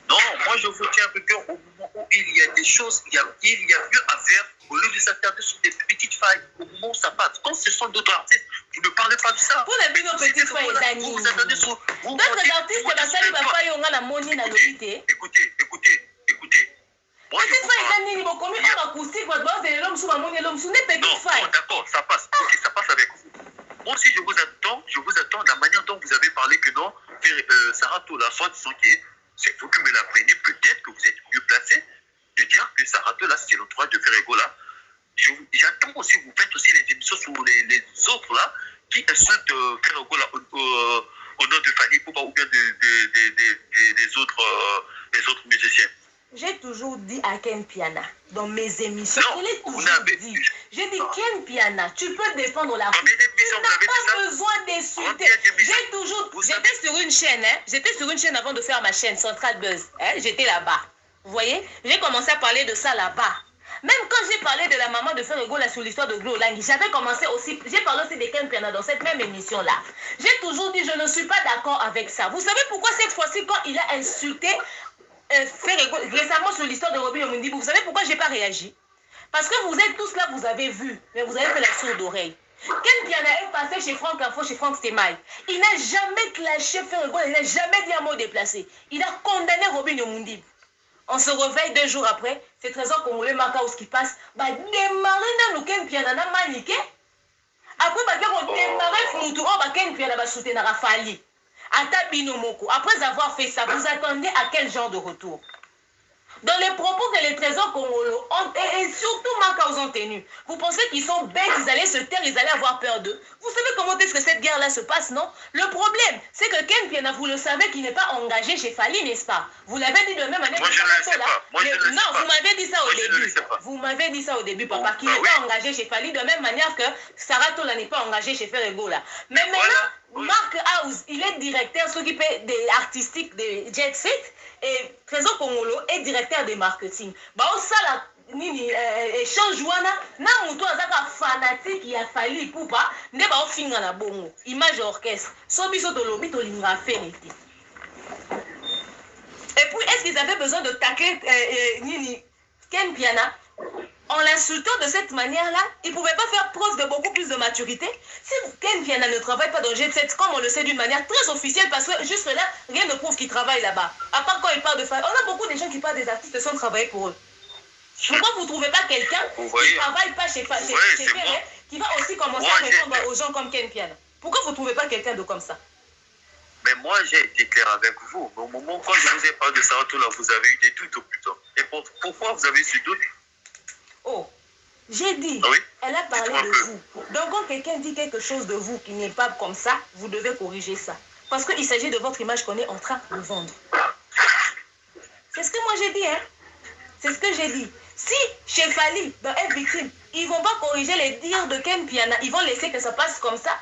Non, moi, je vous tiens rigueur au moment où il y a des choses, il y a mieux à faire au lieu de s'attarder sur des petites failles. Au moment où ça passe. Quand ce sont d'autres artistes, vous ne parlez pas de ça. Pour la nos petites failles, Dani. D'autres artistes, la salle va pas y avoir la monnaie dans l'hôpital. Écoutez. Moi, petite faille, Dani, vous commis en acoustique, votre boss et l'homme sous ma monnaie, l'homme sous des petites failles. Non, d'accord, ça passe. Ok, ça passe avec vous. Moi aussi, je vous attends de la manière dont vous avez parlé que non, Sarah Tola, soit disant que c'est vous qui me l'apprenez, peut-être que vous êtes mieux placé de dire que Sarah Tola, c'est l'entourage de Ferregola. J'attends aussi, vous faites aussi les émissions sur les autres là, qui insultent Ferregola au nom de Fanny Poupa ou bien des autres musiciens. J'ai toujours dit à Ken Piana, dans mes émissions, j'ai dit Ken Piana, tu peux défendre la foule. Tu n'as pas besoin d'insulter. J'ai toujours... J'étais sur une chaîne, avant de faire ma chaîne Central Buzz. J'étais là-bas. Vous voyez, j'ai commencé à parler de ça là-bas. Même quand j'ai parlé de la maman de Ferego là sur l'histoire de Glolangi, j'avais commencé aussi, j'ai parlé aussi de Ken Piana dans cette même émission-là. J'ai toujours dit, je ne suis pas d'accord avec ça. Vous savez pourquoi cette fois-ci, quand il a insulté Ferego récemment sur l'histoire de Robin Omundi, vous savez pourquoi je n'ai pas réagi? Parce que vous êtes tous là, vous avez vu, mais vous avez fait la sourde oreille. Ken Piana est passé chez Franck Info, chez Franck Stemai. Il n'a jamais clashé Ferego, il n'a jamais dit un mot déplacé. Il a condamné Robin Omundi. On se réveille 2 jours après, c'est Trésor Congolais Makaos qui passe, bah démarrer dans le Ken Piana na manique. Après, bah démarrer Floutou, bah Ken Piana va soutenir Rafali. Ata Binomoko. Après avoir fait ça, vous attendez à quel genre de retour? Dans les propos que les Trésors congolais et surtout Makaos ont tenus, vous pensez qu'ils sont bêtes, ils allaient se taire, ils allaient avoir peur d'eux? Vous savez comment est-ce que cette guerre-là se passe, non? Le problème, c'est que Ken Piana, vous le savez qu'il n'est pas engagé chez Fali, n'est-ce pas? Vous l'avez dit de même manière que Sarato là. Non, vous m'avez dit ça au début. Vous m'avez dit ça au début, papa, qu'il n'est pas engagé chez Fali, de même manière que Sarato là n'est pas engagé chez Ferego là. Mais maintenant, Mark House, il est directeur s'occupe des artistiques de Jet Set et Trésor Congolo est directeur de marketing. Bah ça là nini échange wana na muto azaka fanatique ya Fali Ipupa nde ba ofinga na bongo image orchestre so biso to lobi to linga ferité. Et puis est-ce qu'ils avaient besoin de tacler nini Ken Piana en l'insultant de cette manière-là? Ils ne pouvaient pas faire preuve de beaucoup plus de maturité. Si Ken Piana ne travaille pas dans G7, comme on le sait d'une manière très officielle, parce que juste là, rien ne prouve qu'il travaille là-bas. À part quand il parle de Fali. On a beaucoup de gens qui parlent des artistes sans travailler pour eux. Pourquoi vous ne trouvez pas quelqu'un qui ne travaille pas chez Ferré, qui va aussi commencer à répondre aux gens comme Ken Piana? Pourquoi vous ne trouvez pas quelqu'un de comme ça? Mais moi, j'ai été clair avec vous. Au moment quand je vous ai parlé de Sarato, là, vous avez eu des doutes au plus tôt. Et pourquoi vous avez eu ce doute? Oh, j'ai dit, oui? Elle a parlé de vous. Donc quand quelqu'un dit quelque chose de vous qui n'est pas comme ça, vous devez corriger ça. Parce qu'il s'agit de votre image qu'on est en train de vendre. C'est ce que moi j'ai dit, hein. C'est ce que j'ai dit. Si chez Fali, dans F Victime, ils ne vont pas corriger les dires de Ken Piana, ils vont laisser que ça passe comme ça.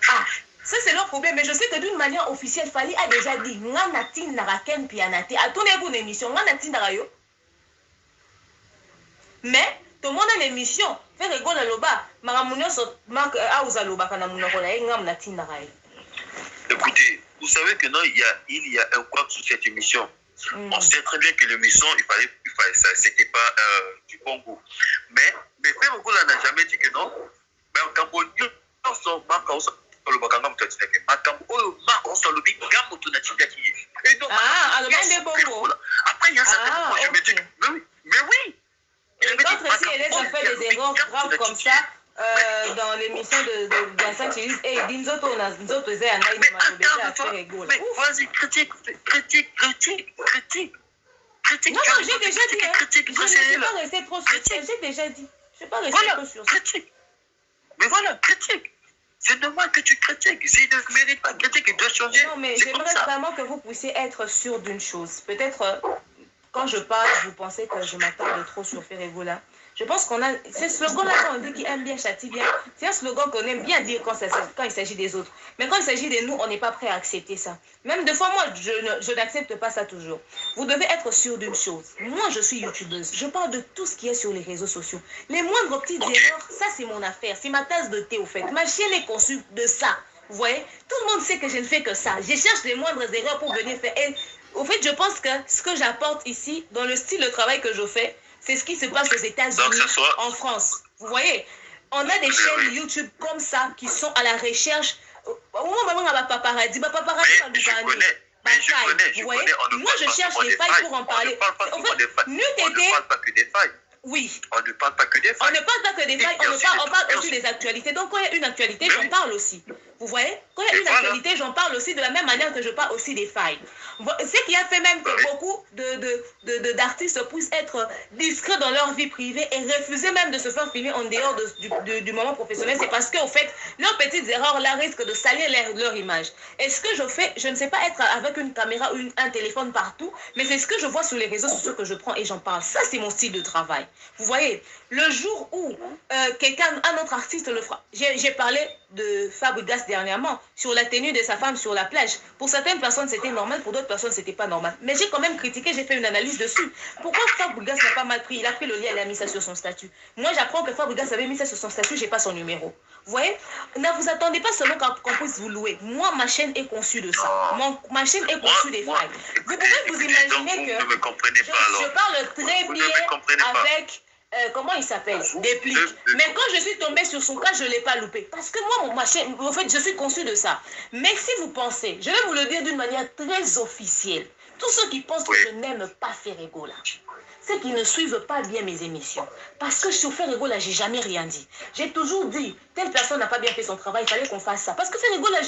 Ah, ça c'est leur problème. Mais je sais que d'une manière officielle, Fali a déjà dit, Nganatin nara Ken Piana te. Attendez-vous une émission, Nganatin nara yo. Mais tout le monde a une émission. Faire rigoler le bas. Écoutez, vous savez que non, il y a un quoi sur cette émission. On sait très bien que l'émission, ça, c'était pas du bon goût. Mais Faire rigoler n'a jamais dit que non. Mais en Cambodge, après, il y a certains moments, je me dis, mais oui. Et quand si elle a fait des erreurs graves comme ça, dans l'émission de Vincent Chilis, et Dinzoto, Dinzoto, c'est un aïe de Manobéta à faire rigolo. Mais vas-y, critique. Non, j'ai déjà dit, je ne suis pas restée trop sur ça, j'ai déjà dit. Je ne suis pas restée trop sur ça. Critique. Mais voilà, critique. C'est normal que tu critiques. S'il ne mérite pas de critique, il doit changer. Non, mais j'aimerais vraiment que vous puissiez être sûr d'une chose. Peut-être, quand je parle, vous pensez que je m'attarde trop sur Ferego là. Je pense qu'on a... Ce slogan-là, quand on dit qu'il aime bien, châtie bien, c'est un slogan qu'on aime bien dire quand il s'agit des autres. Mais quand il s'agit de nous, on n'est pas prêt à accepter ça. Même des fois, moi, je n'accepte pas ça toujours. Vous devez être sûr d'une chose. Moi, je suis youtubeuse. Je parle de tout ce qui est sur les réseaux sociaux. Les moindres petites erreurs, ça, c'est mon affaire. C'est ma tasse de thé, au fait. Ma chaîne est conçue de ça. Vous voyez? Tout le monde sait que je ne fais que ça. Je cherche les moindres erreurs pour venir faire... Et, au fait, je pense que ce que j'apporte ici, dans le style de travail que je fais, c'est ce qui se passe aux États-Unis, en France. Vous voyez, on a des chaînes YouTube comme ça qui sont à la recherche. Au moment où on va paparazzi, je connais. Moi, je cherche les failles pour en parler. On ne parle pas que des failles. Oui. On ne parle pas que des failles. On ne parle pas que des failles, on parle aussi des actualités. Donc, quand il y a une actualité, j'en parle aussi. Vous voyez? Quand il y a une actualité, j'en parle aussi de la même manière que je parle aussi des failles. Ce qui a fait même que beaucoup d'artistes puissent être discrets dans leur vie privée et refuser même de se faire filmer en dehors du moment professionnel, c'est parce qu'au fait, leurs petites erreurs là risquent de salir leur image. Et ce que je fais, je ne sais pas être avec une caméra ou un téléphone partout, mais c'est ce que je vois sur les réseaux sociaux que je prends et j'en parle. Ça, c'est mon style de travail. Vous voyez, le jour où un autre artiste le fera, j'ai parlé de Fabregas dernièrement sur la tenue de sa femme sur la plage. Pour certaines personnes, c'était normal, pour d'autres personnes, c'était pas normal. Mais j'ai quand même critiqué, j'ai fait une analyse dessus. Pourquoi Fabregas n'a pas mal pris? Il a pris le lien, il a mis ça sur son statut. Moi, j'apprends que Fabregas avait mis ça sur son statut, j'ai pas son numéro. Vous voyez? Ne vous attendez pas seulement qu'on puisse vous louer. Moi, ma chaîne est conçue de ça. Ma chaîne est conçue des failles. Vous pouvez vous imaginer que vous ne me comprenez pas, alors. je parle très Vous bien ne me comprenez pas. avec... comment il s'appelle? Déplique. Mais quand je suis tombée sur son cas, je ne l'ai pas loupé. Parce que moi, ma chaîne, en fait, je suis conçue de ça. Mais si vous pensez, je vais vous le dire d'une manière très officielle, tous ceux qui pensent que je n'aime pas Ferrego là, c'est qu'ils ne suivent pas bien mes émissions. Parce que sur Ferrego là, j'ai jamais rien dit. J'ai toujours dit, telle personne n'a pas bien fait son travail, il fallait qu'on fasse ça. Parce que Ferrego là,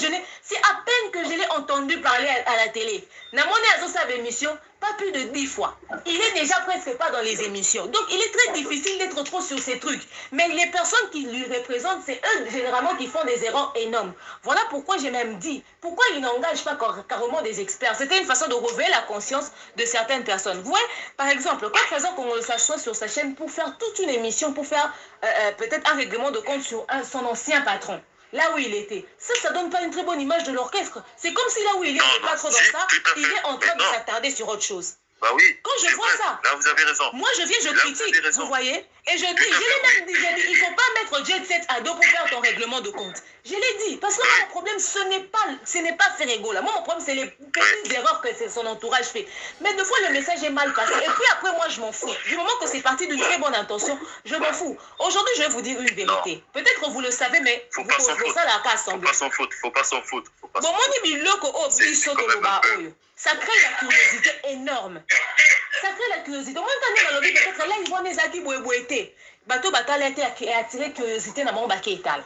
c'est à peine que je l'ai entendu parler à la télé. Namone a sa émission, pas plus de 10 fois. Il est déjà presque pas dans les émissions. Donc, il est très difficile d'être trop sur ces trucs. Mais les personnes qui lui représentent, c'est eux, généralement, qui font des erreurs énormes. Voilà pourquoi j'ai même dit, pourquoi il n'engage pas carrément des experts. C'était une façon de réveiller la conscience de certaines personnes. Vous voyez, par exemple, quand faisant qu'on s'assoit sur sa chaîne pour faire toute une émission, pour faire peut-être un règlement de compte sur son ancien patron. Là où il était. Ça donne pas une très bonne image de l'orchestre. C'est comme si là où il est pas trop dans ça, il est en train de s'attarder sur autre chose. Bah oui. Quand je vois ça, là vous avez raison. Moi je viens, je critique, vous voyez. Et je dis, je l'ai même dit, il ne faut pas mettre Jet Set à dos pour faire ton règlement de compte. Je l'ai dit, parce que mon problème, ce n'est pas Ferrego là. Moi, mon problème, c'est les petites erreurs que son entourage fait. Mais des fois, le message est mal passé. Et puis après, moi, je m'en fous. Du moment que c'est parti d'une très bonne intention, je m'en fous. Aujourd'hui, je vais vous dire une vérité. Peut-être que vous le savez, mais faut pas s'en foutre. Faut pas s'en foutre. Bon, mon ami, ça crée la curiosité énorme. Ça crée la curiosité. Moi, peut-être là, ils vont les acquis boéboété. Bateau batal a attiré curiosité dans mon baquet étal.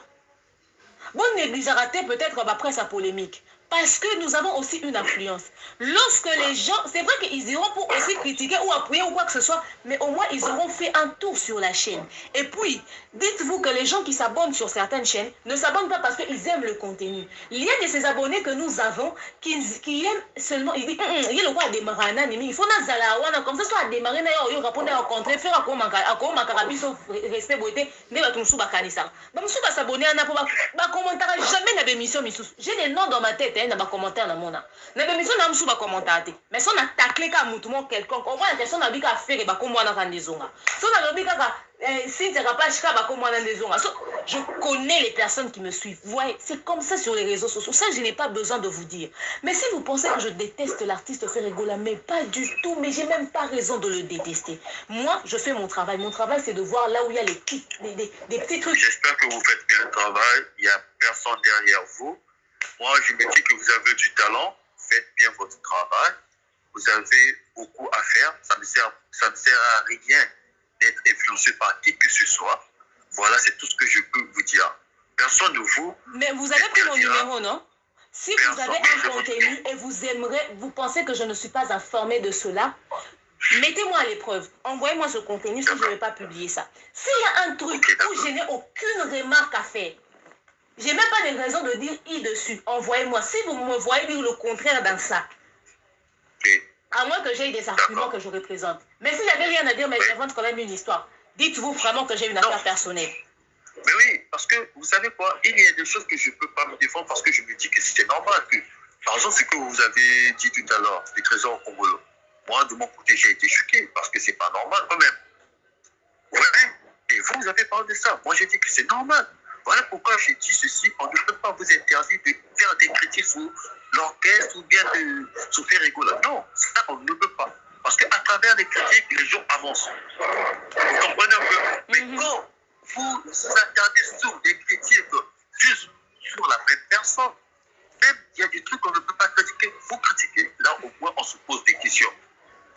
Bon, négligerait peut-être après sa polémique. Parce que nous avons aussi une influence. Lorsque les gens, c'est vrai qu'ils iront pour aussi critiquer ou appuyer ou quoi que ce soit, mais au moins ils auront fait un tour sur la chaîne. Et puis, dites-vous que les gens qui s'abonnent sur certaines chaînes ne s'abonnent pas parce qu'ils aiment le contenu. Il y a de ces abonnés que nous avons qui aiment seulement, il dit, il y a le roi démarrer, il faut na comme ça, soit démarrer, il y a répondre à rencontrer, faire un carabiso, respect, beauté, ne va tout sous bakanisa. Donc, si vous s'abonner, on a commentaire jamais la émission, j'ai des noms dans ma tête. Na ba commentaire na mona na be mission na msu ba commentaire mais son a taclé ka mutumo quelconque on voit la personne a dit ka faire ba komwa na kandezonga son a lobi ka si tu pas ka ba komwa na ndezonga je connais les personnes qui me suivent. Vous voyez, c'est comme ça sur les réseaux sociaux. Ça, je n'ai pas besoin de vous dire. Mais si vous pensez que je déteste l'artiste Ferrego là, mais pas du tout, mais j'ai même pas raison de le détester. Moi, je fais mon travail. Mon travail, c'est de voir là où il y a des petits trucs. J'espère que vous faites bien le travail. Il n'y a personne derrière vous. Moi, je me dis que vous avez du talent. Faites bien votre travail. Vous avez beaucoup à faire. Ça ne sert à rien d'être influencé par qui que ce soit. Voilà, c'est tout ce que je peux vous dire. Personne de vous... Mais vous avez pris mon numéro, non? Si vous avez un contenu et vous pensez que je ne suis pas informée de cela, mettez-moi à l'épreuve. Envoyez-moi ce contenu si je ne vais pas publier ça. S'il y a un truc où je n'ai aucune remarque à faire, je n'ai même pas de raison de dire « i » dessus. Envoyez-moi. Si vous me voyez dire le contraire dans ça, à moins que j'aie des arguments que je représente. Mais si j'avais rien à dire, mais j'invente quand même une histoire. Dites-vous vraiment que j'ai une affaire personnelle. Mais oui, parce que vous savez quoi, il y a des choses que je ne peux pas me défendre parce que je me dis que c'est normal. Que, par exemple, ce que vous avez dit tout à l'heure, les trésors congolais. Moi, de mon côté, j'ai été choqué parce que c'est pas normal quand même. Ouais, et vous avez parlé de ça. Moi, j'ai dit que c'est normal. Voilà pourquoi j'ai dit ceci. On ne peut pas vous interdire de faire des critiques sur l'orchestre ou bien sur Ferrego là. Non, ça, on ne peut pas. Parce qu'à travers les critiques, les gens avancent. Vous comprenez un peu? Mais quand vous vous attardez sur des critiques juste sur la même personne, même il y a des trucs qu'on ne peut pas critiquer, vous critiquez. Là, au moins, on se pose des questions.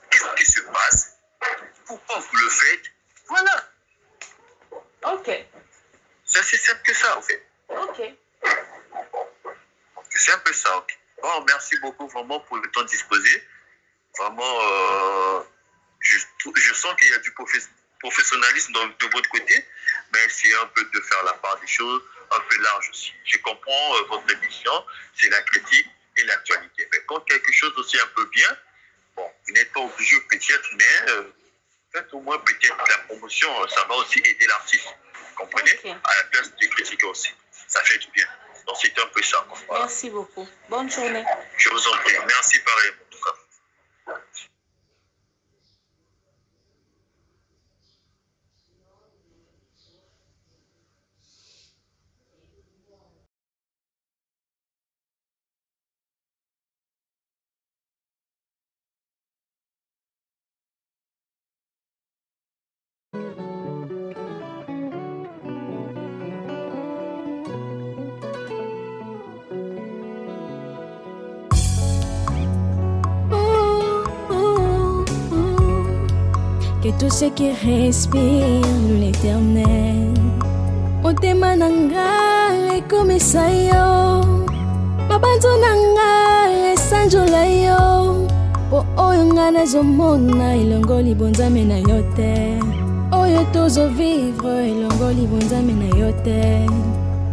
Qu'est-ce qui se passe? Pourquoi vous le faites? Voilà. Ok. C'est assez simple que ça, en fait. Ok. C'est un peu ça, ok. Bon, merci beaucoup vraiment pour le temps disposé. Vraiment, je sens qu'il y a du professionnalisme de votre côté, mais c'est un peu de faire la part des choses, un peu large aussi. Je comprends votre émission, c'est la critique et l'actualité. Mais quand quelque chose aussi un peu bien, bon, vous n'êtes pas obligé peut-être, mais faites au moins peut-être la promotion, ça va aussi aider l'artiste. Vous comprenez? À la place de critiquer aussi. Ça fait du bien. Donc c'était un peu ça. Voilà. Merci beaucoup. Bonne journée. Je vous en prie. Merci pareil, en tout cas. Que tous ceux qui respirent l'Éternel, motema nanga ekomisa yo, mabanzo nanga esanjola yo, po oyo nga nazomona elongoli bonzambe na yo te, oyo tozovivre elongoli bonzambe na yo te.